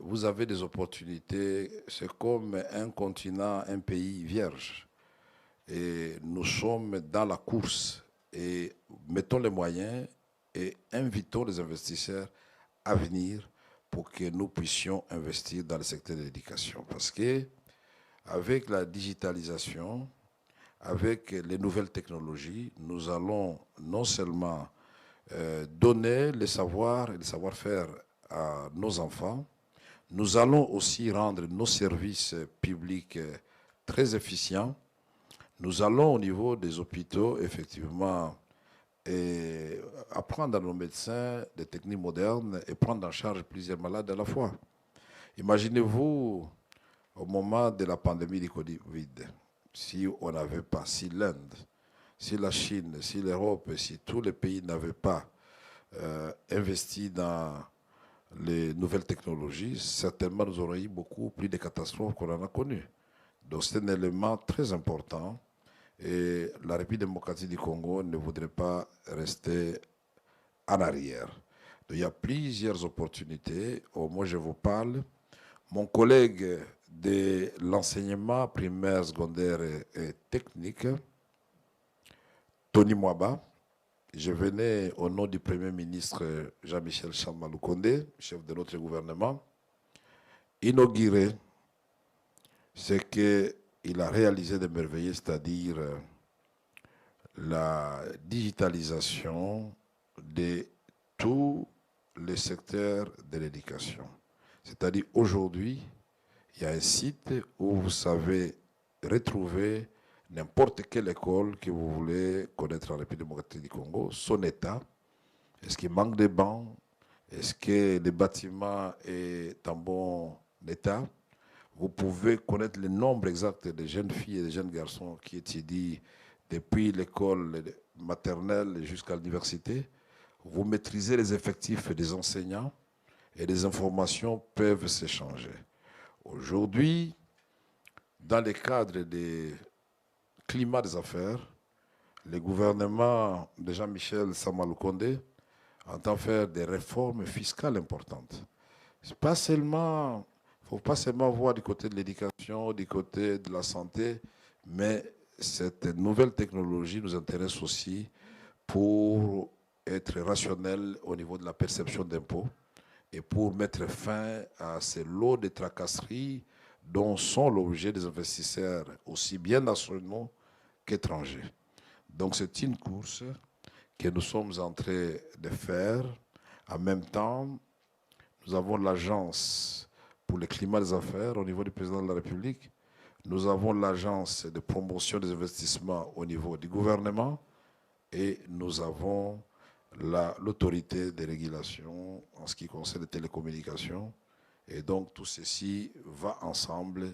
vous avez des opportunités, c'est comme un continent, un pays vierge. Et nous sommes dans la course et mettons les moyens et invitons les investisseurs à venir pour que nous puissions investir dans le secteur de l'éducation. Parce que avec la digitalisation, avec les nouvelles technologies, nous allons non seulement donner le savoir et le savoir-faire à nos enfants, nous allons aussi rendre nos services publics très efficients. Nous allons au niveau des hôpitaux, effectivement, et apprendre à nos médecins des techniques modernes et prendre en charge plusieurs malades à la fois. Imaginez-vous, au moment de la pandémie du Covid, si on n'avait pas, si l'Inde, si la Chine, si l'Europe, si tous les pays n'avaient pas investi dans les nouvelles technologies, certainement nous aurions eu beaucoup plus de catastrophes qu'on en a connues. Donc c'est un élément très important et la République démocratique du Congo ne voudrait pas rester en arrière. Donc il y a plusieurs opportunités. Moi je vous parle. Mon collègue de l'enseignement primaire, secondaire et technique, Tony Mwaba, je venais au nom du Premier ministre Jean-Michel Samba-Lukonde, chef de notre gouvernement, inaugurer ce qu'il a réalisé de merveilleux, c'est-à-dire la digitalisation de tous les secteurs de l'éducation. C'est-à-dire aujourd'hui, il y a un site où vous savez retrouver n'importe quelle école que vous voulez connaître en République démocratique du Congo, son état, est-ce qu'il manque de bancs, est-ce que le bâtiment est en bon état. Vous pouvez connaître le nombre exact de jeunes filles et de jeunes garçons qui étudient depuis l'école maternelle jusqu'à l'université. Vous maîtrisez les effectifs des enseignants et les informations peuvent s'échanger. Aujourd'hui, dans le cadre des climats des affaires, le gouvernement de Jean-Michel Samba-Lukonde entend faire des réformes fiscales importantes. Il ne faut pas seulement voir du côté de l'éducation, du côté de la santé, mais cette nouvelle technologie nous intéresse aussi pour être rationnel au niveau de la perception d'impôts et pour mettre fin à ces lots de tracasseries dont sont l'objet des investisseurs aussi bien nationaux qu'étrangers. Donc c'est une course que nous sommes en train de faire. En même temps, nous avons l'agence pour le climat des affaires au niveau du président de la République. Nous avons l'agence de promotion des investissements au niveau du gouvernement et nous avons l'autorité de régulation en ce qui concerne les télécommunications. Et donc tout ceci va ensemble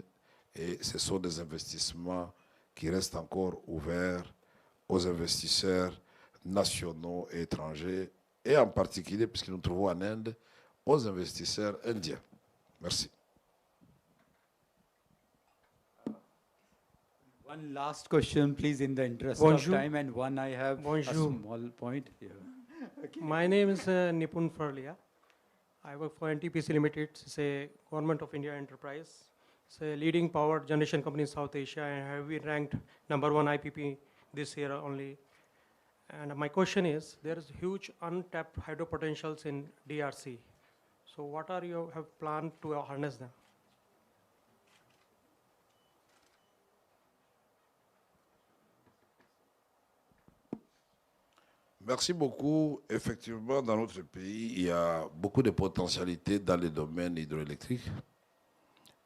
et ce sont des investissements qui restent encore ouverts aux investisseurs nationaux et étrangers et en particulier, puisque nous nous trouvons en Inde, aux investisseurs indiens. Merci. One last question, please, in the interest Bonjour. of time, and one I have Bonjour. a small point here. My name is Nipun Farlia. I work for NTPC Limited. It's a Government of India enterprise. It's a leading power generation company in South Asia and have been ranked #1 IPP this year only. And my question is, there is huge untapped hydro potentials in DRC. So what are you have planned to harness them? Merci beaucoup. Effectivement, dans notre pays, il y a beaucoup de potentialités dans le domaine hydroélectrique.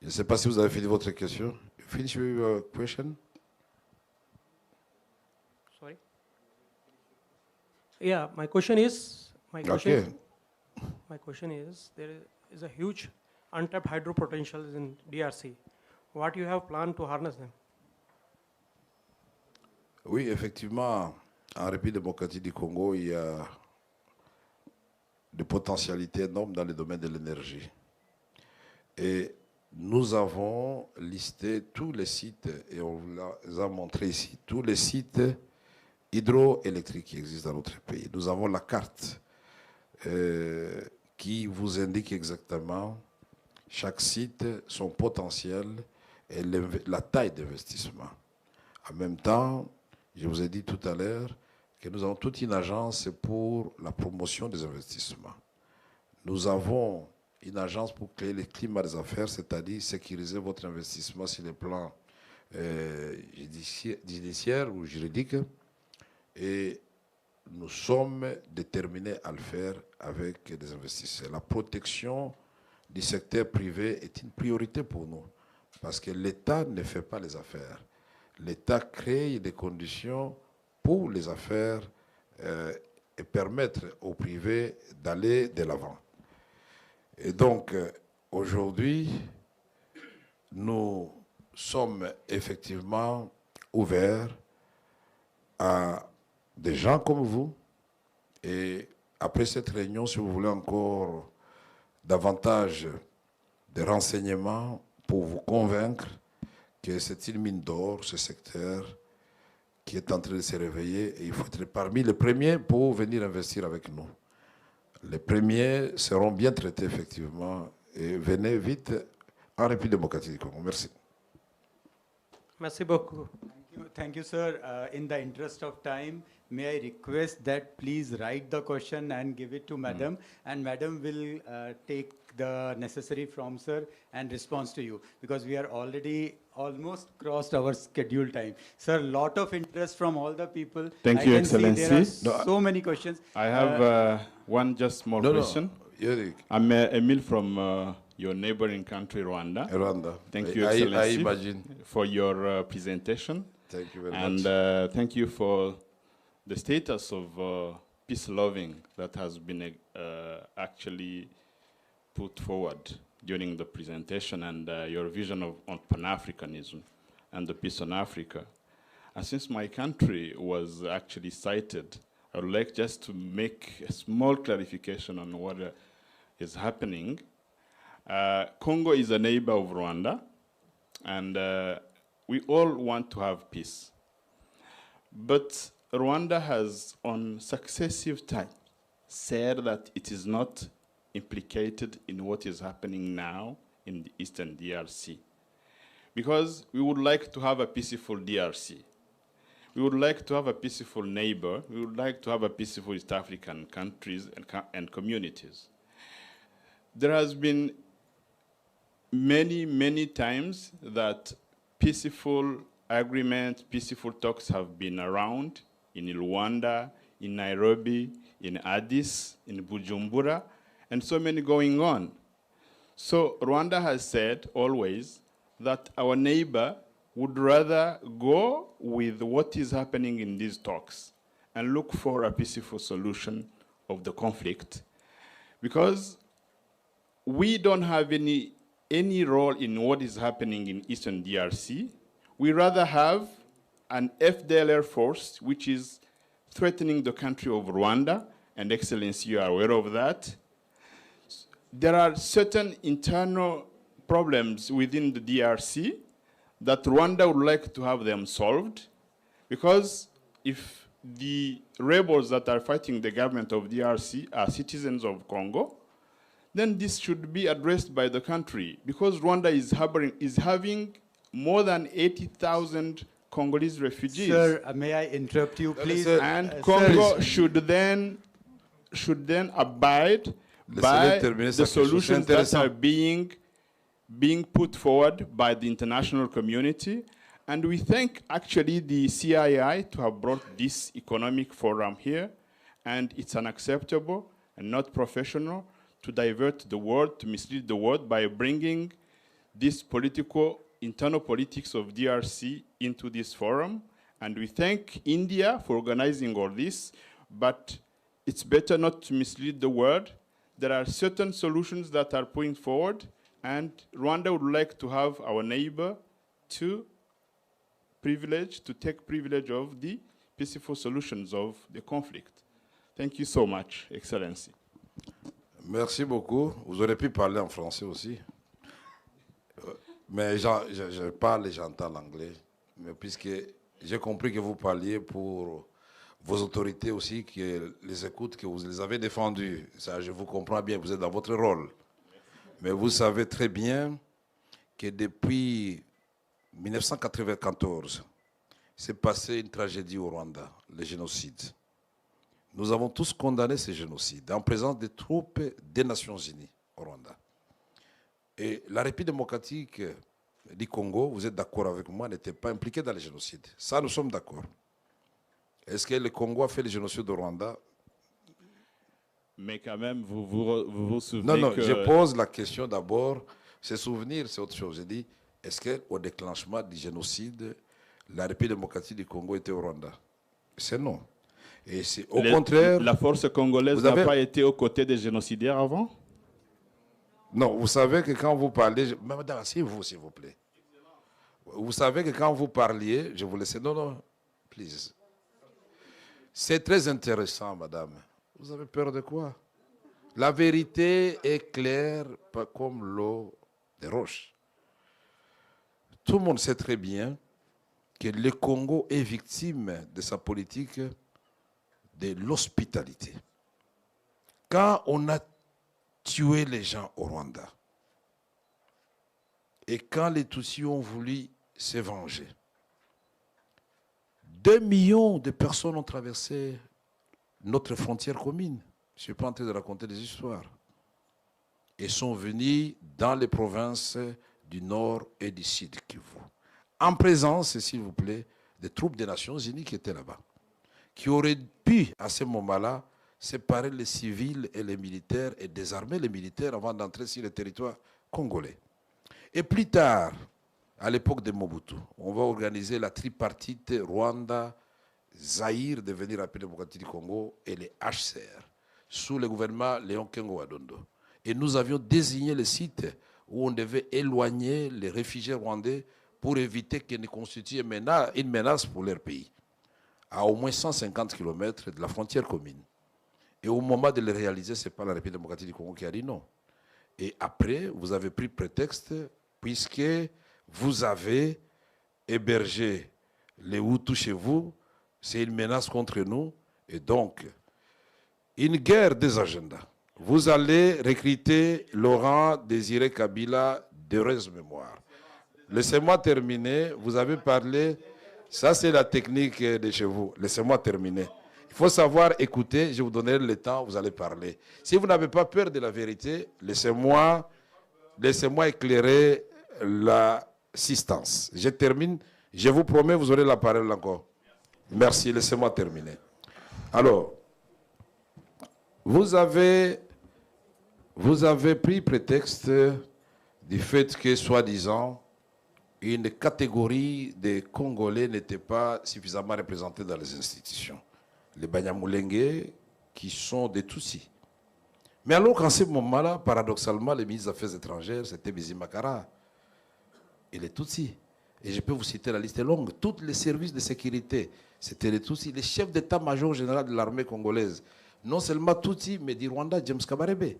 Je ne sais pas si vous avez fini votre question. You finish your question? Sorry? Yeah, my question is, Okay. there is a huge untapped hydro potentials in DRC. What you have planned to harness them? Oui, effectivement, en République démocratique du Congo, il y a des potentialités énormes dans le domaine de l'énergie. Et nous avons listé tous les sites, et on vous les a montré ici, tous les sites hydroélectriques qui existent dans notre pays. Nous avons la carte qui vous indique exactement chaque site, son potentiel et la taille d'investissement. En même temps, je vous ai dit tout à l'heure que nous avons toute une agence pour la promotion des investissements. Nous avons une agence pour créer le climat des affaires, c'est-à-dire sécuriser votre investissement sur le plan judiciaire ou juridique. Et nous sommes déterminés à le faire avec des investisseurs. La protection du secteur privé est une priorité pour nous parce que l'État ne fait pas les affaires. L'État crée des conditions pour les affaires et permettre au privé d'aller de l'avant. Et donc, aujourd'hui, nous sommes effectivement ouverts à des gens comme vous. Et après cette réunion, si vous voulez encore davantage de renseignements pour vous convaincre que c'est une mine d'or, ce secteur qui est en train de se réveiller, et il faut être parmi les premiers pour venir investir avec nous. Les premiers seront bien traités, effectivement, et venez vite en République démocratique du Congo. Merci. Merci beaucoup. Thank you, sir. In the interest of time, may I request that please write the question and give it to Madam, and Madam will take the necessary from sir and response to you, because we are already almost crossed our schedule time. Sir, lot of interest from all the people. Thank I you, can see there are Excellency. so many questions. I have one just small question. Eric, I'm Emile from your neighboring country, Rwanda. Rwanda. Thank you, I Excellency, imagine. for your presentation. Thank you very And much. thank you for the status of peace-loving that has been actually put forward during the presentation, and your vision on Pan-Africanism and the peace on Africa. And since my country was actually cited, I would like just to make a small clarification on what is happening. Congo is a neighbor of Rwanda, and we all want to have peace. But Rwanda has, on successive time, said that it is not implicated in what is happening now in the Eastern DRC. Because we would like to have a peaceful DRC. We would like to have a peaceful neighbor. We would like to have a peaceful East African countries and communities. There has been many, many times that peaceful agreements, peaceful talks have been around in Rwanda, in Nairobi, in Addis, in Bujumbura, and so many going on. So Rwanda has said always that our neighbor would rather go with what is happening in these talks and look for a peaceful solution of the conflict, because we don't have any role in what is happening in Eastern DRC. We rather have an FDLR force which is threatening the country of Rwanda, and Excellency, you are aware of that. There are certain internal problems within the DRC that Rwanda would like to have them solved, because if the rebels that are fighting the government of DRC are citizens of Congo, then this should be addressed by the country, because Rwanda is having more than 80,000 Congolese refugees. Sir, may I interrupt you, please? And Congo should then abide by the solutions that are being put forward by the international community. And we thank actually the CII to have brought this economic forum here. And it's unacceptable and not professional to divert the world, to mislead the world by bringing this internal politics of DRC into this forum. And we thank India for organizing all this, but it's better not to mislead the world. There are certain solutions that are putting forward, and Rwanda would like to have our neighbor to take privilege of the peaceful solutions of the conflict. Thank you so much, Excellency. Merci beaucoup. Vous aurez pu parler en français aussi. Mais je parle et j'entends l'anglais. Mais puisque j'ai compris que vous parliez pour vos autorités aussi, qui les écoutent, que vous les avez défendues. Ça, je vous comprends bien, vous êtes dans votre rôle. Mais vous savez très bien que depuis 1994, s'est passé une tragédie au Rwanda, le génocide. Nous avons tous condamné ce génocide en présence des troupes des Nations Unies au Rwanda. Et la République démocratique du Congo, vous êtes d'accord avec moi, n'était pas impliquée dans le génocide. Ça, nous sommes d'accord. Est-ce que le Congo a fait le génocide au Rwanda? Mais quand même, vous souvenez non, que... je pose la question d'abord. Se souvenir, c'est autre chose. Je dis, est-ce qu'au déclenchement du génocide, la République démocratique du Congo était au Rwanda? C'est non. Et c'est au contraire... La force congolaise n'a pas été aux côtés des génocidaires avant? Non, vous savez que quand vous parlez... Madame, s'il vous plaît. Vous savez que quand vous parliez, je vous laissais... Non, please. C'est très intéressant, madame. Vous avez peur de quoi? La vérité est claire, pas comme l'eau des roches. Tout le monde sait très bien que le Congo est victime de sa politique de l'hospitalité. Quand on a tué les gens au Rwanda et quand les Tutsis ont voulu se venger, 2 millions de personnes ont traversé notre frontière commune. Je ne suis pas en train de raconter des histoires. Et sont venus dans les provinces du Nord et du Sud Kivu. En présence, s'il vous plaît, des troupes des Nations Unies qui étaient là-bas, qui auraient pu, à ce moment-là, séparer les civils et les militaires et désarmer les militaires avant d'entrer sur le territoire congolais. Et plus tard, à l'époque de Mobutu, on va organiser la tripartite Rwanda, Zaïre, devenir République démocratique du Congo, et les HCR, sous le gouvernement Léon Kengo Adondo. Et nous avions désigné le site où on devait éloigner les réfugiés rwandais pour éviter qu'ils ne constituent une menace pour leur pays, à au moins 150 km de la frontière commune. Et au moment de le réaliser, ce n'est pas la République démocratique du Congo qui a dit non. Et après, vous avez pris prétexte, puisque vous avez hébergé les Hutus chez vous, c'est une menace contre nous, et donc, une guerre des agendas. Vous allez recruter Laurent Désiré Kabila d'heureuse mémoire. Laissez-moi terminer. Vous avez parlé, ça c'est la technique de chez vous. Laissez-moi terminer. Il faut savoir écouter, je vous donnerai le temps, vous allez parler. Si vous n'avez pas peur de la vérité, laissez-moi éclairer l'assistance. Je termine, je vous promets, vous aurez la parole encore. Merci, laissez-moi terminer. Alors, vous avez pris prétexte du fait que, soi-disant, une catégorie de Congolais n'était pas suffisamment représentée dans les institutions. Les Banyamulenge, qui sont des Tutsis. Mais alors qu'en ce moment-là, paradoxalement, le ministre des Affaires étrangères, c'était Bizimakara et les Tutsis. Et je peux vous citer la liste est longue. Tous les services de sécurité, c'était les Tutsis. Les chefs d'état-major général de l'armée congolaise, non seulement Tutsis, mais du Rwanda, James Kabarebe.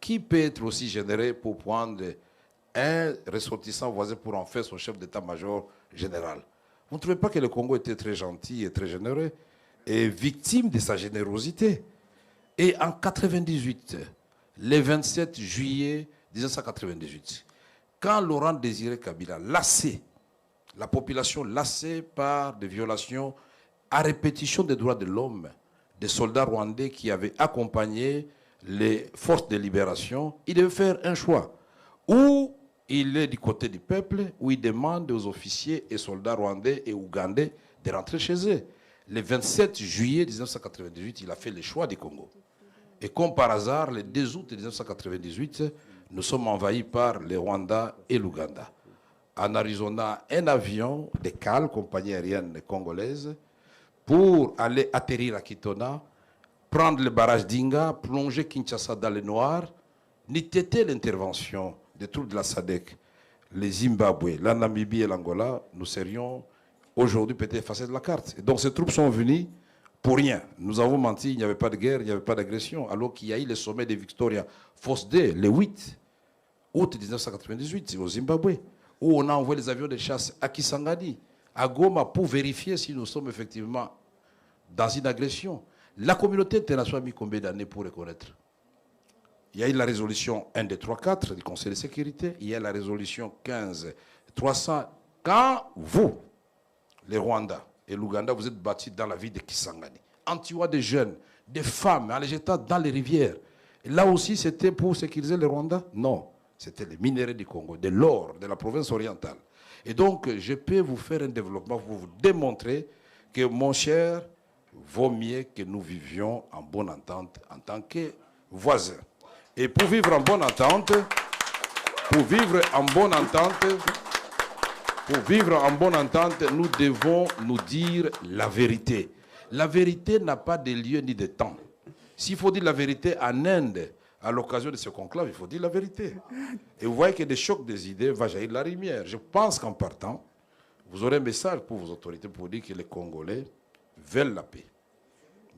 Qui peut être aussi généré pour prendre un ressortissant voisin pour en faire son chef d'état-major général? Vous ne trouvez pas que le Congo était très gentil et très généreux et victime de sa générosité? Et en 1998, le 27 juillet 1998, quand Laurent Désiré Kabila, lassé La population lassée par des violations à répétition des droits de l'homme, des soldats rwandais qui avaient accompagné les forces de libération, il devait faire un choix. Ou il est du côté du peuple, où il demande aux officiers et soldats rwandais et ougandais de rentrer chez eux. Le 27 juillet 1998, il a fait le choix du Congo. Et comme par hasard, le 2 août 1998, nous sommes envahis par le Rwanda et l'Ouganda. En Arizona, un avion de CAL, compagnie aérienne congolaise, pour aller atterrir à Kitona, prendre le barrage d'Inga, plonger Kinshasa dans le noir, n'eût été l'intervention des troupes de la SADC, les Zimbabwe, la Namibie et l'Angola, nous serions aujourd'hui peut-être effacés de la carte. Et donc ces troupes sont venues pour rien. Nous avons menti, il n'y avait pas de guerre, il n'y avait pas d'agression, alors qu'il y a eu le sommet de Victoria Falls Day, le 8 août 1998, au Zimbabwe, où on a envoyé les avions de chasse à Kisangani, à Goma, pour vérifier si nous sommes effectivement dans une agression. La communauté internationale a mis combien d'années pour reconnaître? Il y a eu la résolution 1234 du Conseil de sécurité, il y a la résolution 15300. Quand vous, les Rwandais et l'Ouganda, vous êtes battus dans la ville de Kisangani, en tuant des jeunes, des femmes, en les jetant dans les rivières, et là aussi c'était pour sécuriser les Rwandais? Non, c'était les minéraux du Congo, de l'or, de la province orientale. Et donc, je peux vous faire un développement pour vous démontrer que, mon cher, vaut mieux que nous vivions en bonne entente en tant que voisins. Et pour vivre en bonne entente, nous devons nous dire la vérité. La vérité n'a pas de lieu ni de temps. S'il faut dire la vérité en Inde, à l'occasion de ce conclave, il faut dire la vérité. Et vous voyez que des chocs des idées va jaillir de la lumière. Je pense qu'en partant, vous aurez un message pour vos autorités pour dire que les Congolais veulent la paix.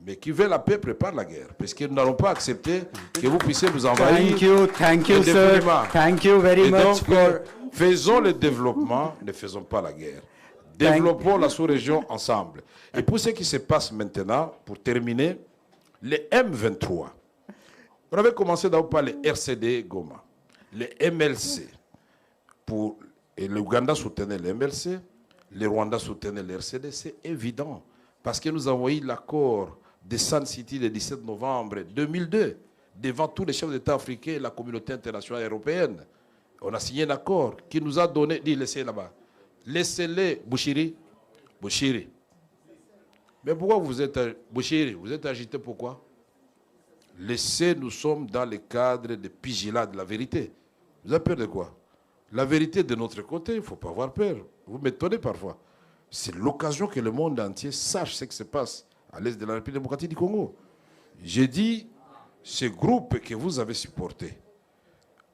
Mais qui veut la paix prépare la guerre. Parce que nous n'allons pas accepter que vous puissiez nous envahir. Thank you, sir. Thank you very much for... Faisons le développement, ne faisons pas la guerre. Développons la sous-région ensemble. Et pour ce qui se passe maintenant, pour terminer, les M23. On avait commencé d'abord par les RCD Goma, les MLC. Et l'Ouganda soutenait les MLC, les Rwandais soutenaient les RCD, c'est évident. Parce que nous avons eu l'accord de Sun City le 17 novembre 2002, devant tous les chefs d'État africains et la communauté internationale européenne. On a signé un accord qui nous a donné, dit laissez là-bas, laissez-les, Bouchiri. Mais pourquoi vous êtes, Bouchiri, vous êtes agité pourquoi? Laissez, nous sommes dans le cadre de pigilat de la vérité. Vous avez peur de quoi? La vérité de notre côté, il ne faut pas avoir peur. Vous m'étonnez parfois. C'est l'occasion que le monde entier sache ce qui se passe à l'est de la République démocratique du Congo. J'ai dit, ce groupe que vous avez supporté,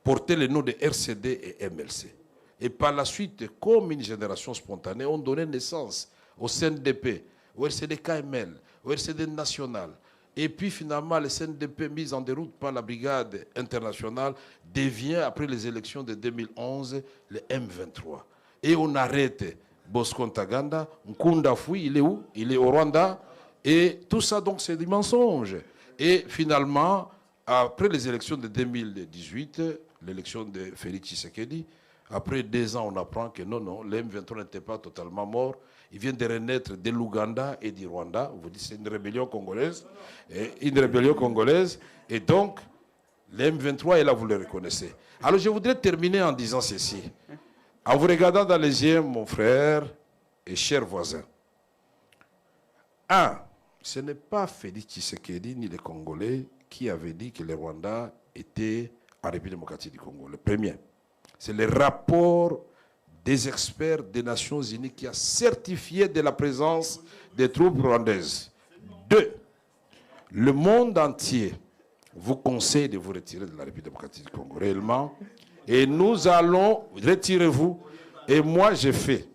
portait le nom de RCD et MLC. Et par la suite, comme une génération spontanée, ont donné naissance au CNDP, au RCD KML, au RCD national. Et puis finalement, le CNDP mis en déroute par la brigade internationale devient, après les élections de 2011, le M23. Et on arrête Bosco Ntaganda, Nkunda Fui, il est où? Il est au Rwanda. Et tout ça, donc, c'est des mensonges. Et finalement, après les élections de 2018, l'élection de Félix Tshisekedi, après 2 ans, on apprend que non, le M23 n'était pas totalement mort. Il vient de renaître de l'Ouganda et du Rwanda. Vous dites c'est une rébellion congolaise. Et donc, le M23 est là, vous le reconnaissez. Alors, je voudrais terminer en disant ceci. En vous regardant dans les yeux, mon frère et cher voisin. 1. Ce n'est pas Félix Tshisekedi ni les Congolais qui avaient dit que le Rwanda était en République démocratique du Congo. Le premier. C'est le rapport des experts des Nations Unies qui a certifié de la présence des troupes rwandaises. 2. Le monde entier vous conseille de vous retirer de la République démocratique du Congo, réellement. Et nous allons, retirez-vous. Et moi, j'ai fait.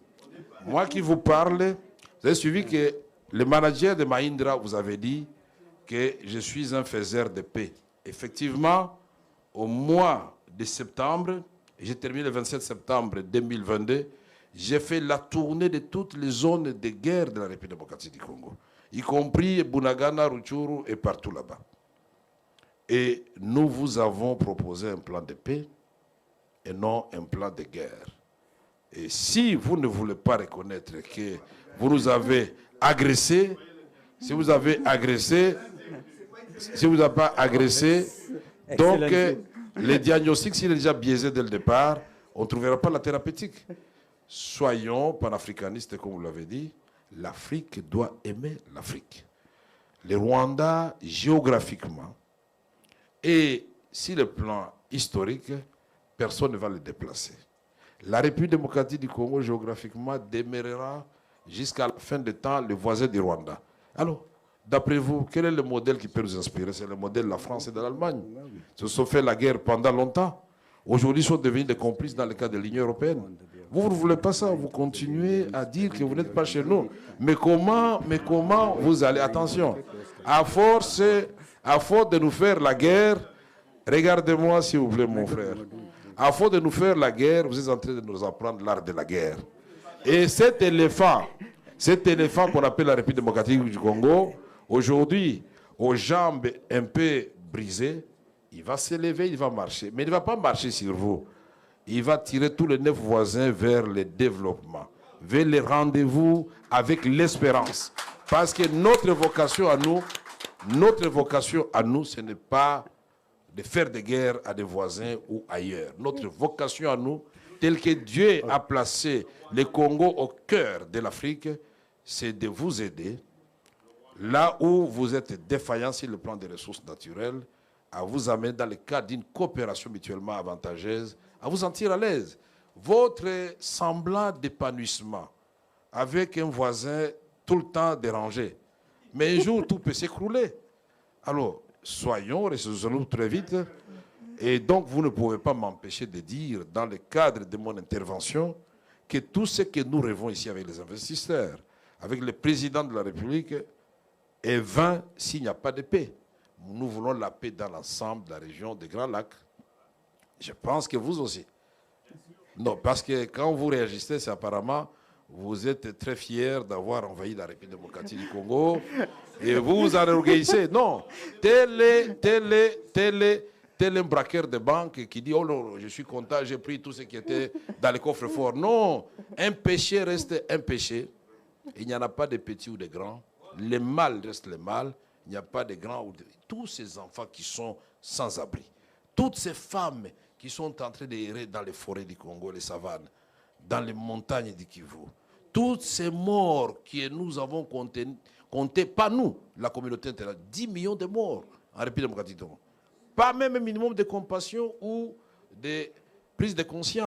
Moi qui vous parle, vous avez suivi que le manager de Mahindra vous avait dit que je suis un faiseur de paix. Effectivement, au mois de septembre, j'ai terminé le 27 septembre 2022, j'ai fait la tournée de toutes les zones de guerre de la République démocratique du Congo, y compris Bunagana, Rutshuru et partout là-bas. Et nous vous avons proposé un plan de paix et non un plan de guerre. Et si vous ne voulez pas reconnaître que vous nous avez agressés, si vous avez agressé, si vous n'avez pas agressé, donc le diagnostic, s'il est déjà biaisé dès le départ, on ne trouvera pas la thérapeutique. Soyons panafricanistes, comme vous l'avez dit, l'Afrique doit aimer l'Afrique. Le Rwanda, géographiquement, et sur le plan historique, personne ne va le déplacer. La République démocratique du Congo, géographiquement, demeurera jusqu'à la fin des temps le voisin du Rwanda. Alors, d'après vous, quel est le modèle qui peut nous inspirer? C'est le modèle de la France et de l'Allemagne. Ils se sont fait la guerre pendant longtemps. Aujourd'hui, ils sont devenus des complices dans le cadre de l'Union européenne. Vous ne voulez pas ça, vous continuez à dire que vous n'êtes pas chez nous. Mais comment vous allez? Attention, à force de nous faire la guerre, regardez-moi s'il vous plaît mon frère, à force de nous faire la guerre, vous êtes en train de nous apprendre l'art de la guerre. Et cet éléphant qu'on appelle la République démocratique du Congo, aujourd'hui, aux jambes un peu brisées, il va se lever, il va marcher. Mais il ne va pas marcher sur vous. Il va tirer tous les 9 voisins vers le développement, vers les rendez-vous avec l'espérance. Parce que notre vocation à nous, ce n'est pas de faire des guerres à des voisins ou ailleurs. Notre vocation à nous, telle que Dieu a placé le Congo au cœur de l'Afrique, c'est de vous aider, là où vous êtes défaillants sur le plan des ressources naturelles, à vous amener dans le cadre d'une coopération mutuellement avantageuse, à vous sentir à l'aise. Votre semblant d'épanouissement avec un voisin tout le temps dérangé, mais un jour tout peut s'écrouler. Alors, soyons résolus très vite. Et donc, vous ne pouvez pas m'empêcher de dire, dans le cadre de mon intervention, que tout ce que nous rêvons ici avec les investisseurs, avec le président de la République, est vain s'il n'y a pas de paix. Nous voulons la paix dans l'ensemble de la région des Grands Lacs. Je pense que vous aussi. Non, parce que quand vous réagissez, c'est apparemment, vous êtes très fiers d'avoir envahi la République démocratique du Congo et vous vous enorgueillissez. Non, tel un braqueur de banque qui dit « Oh non, je suis content, j'ai pris tout ce qui était dans les coffres forts. » Non, un péché reste un péché. Il n'y en a pas de petits ou de grands. Le mal reste le mal. Il n'y a pas de grands ou de... Tous ces enfants qui sont sans abri, toutes ces femmes qui sont en train d'errer dans les forêts du Congo, les savanes, dans les montagnes du Kivu, toutes ces morts que nous avons comptées, pas nous, la communauté internationale, 10 millions de morts en République démocratique du Congo. Pas même un minimum de compassion ou de prise de conscience.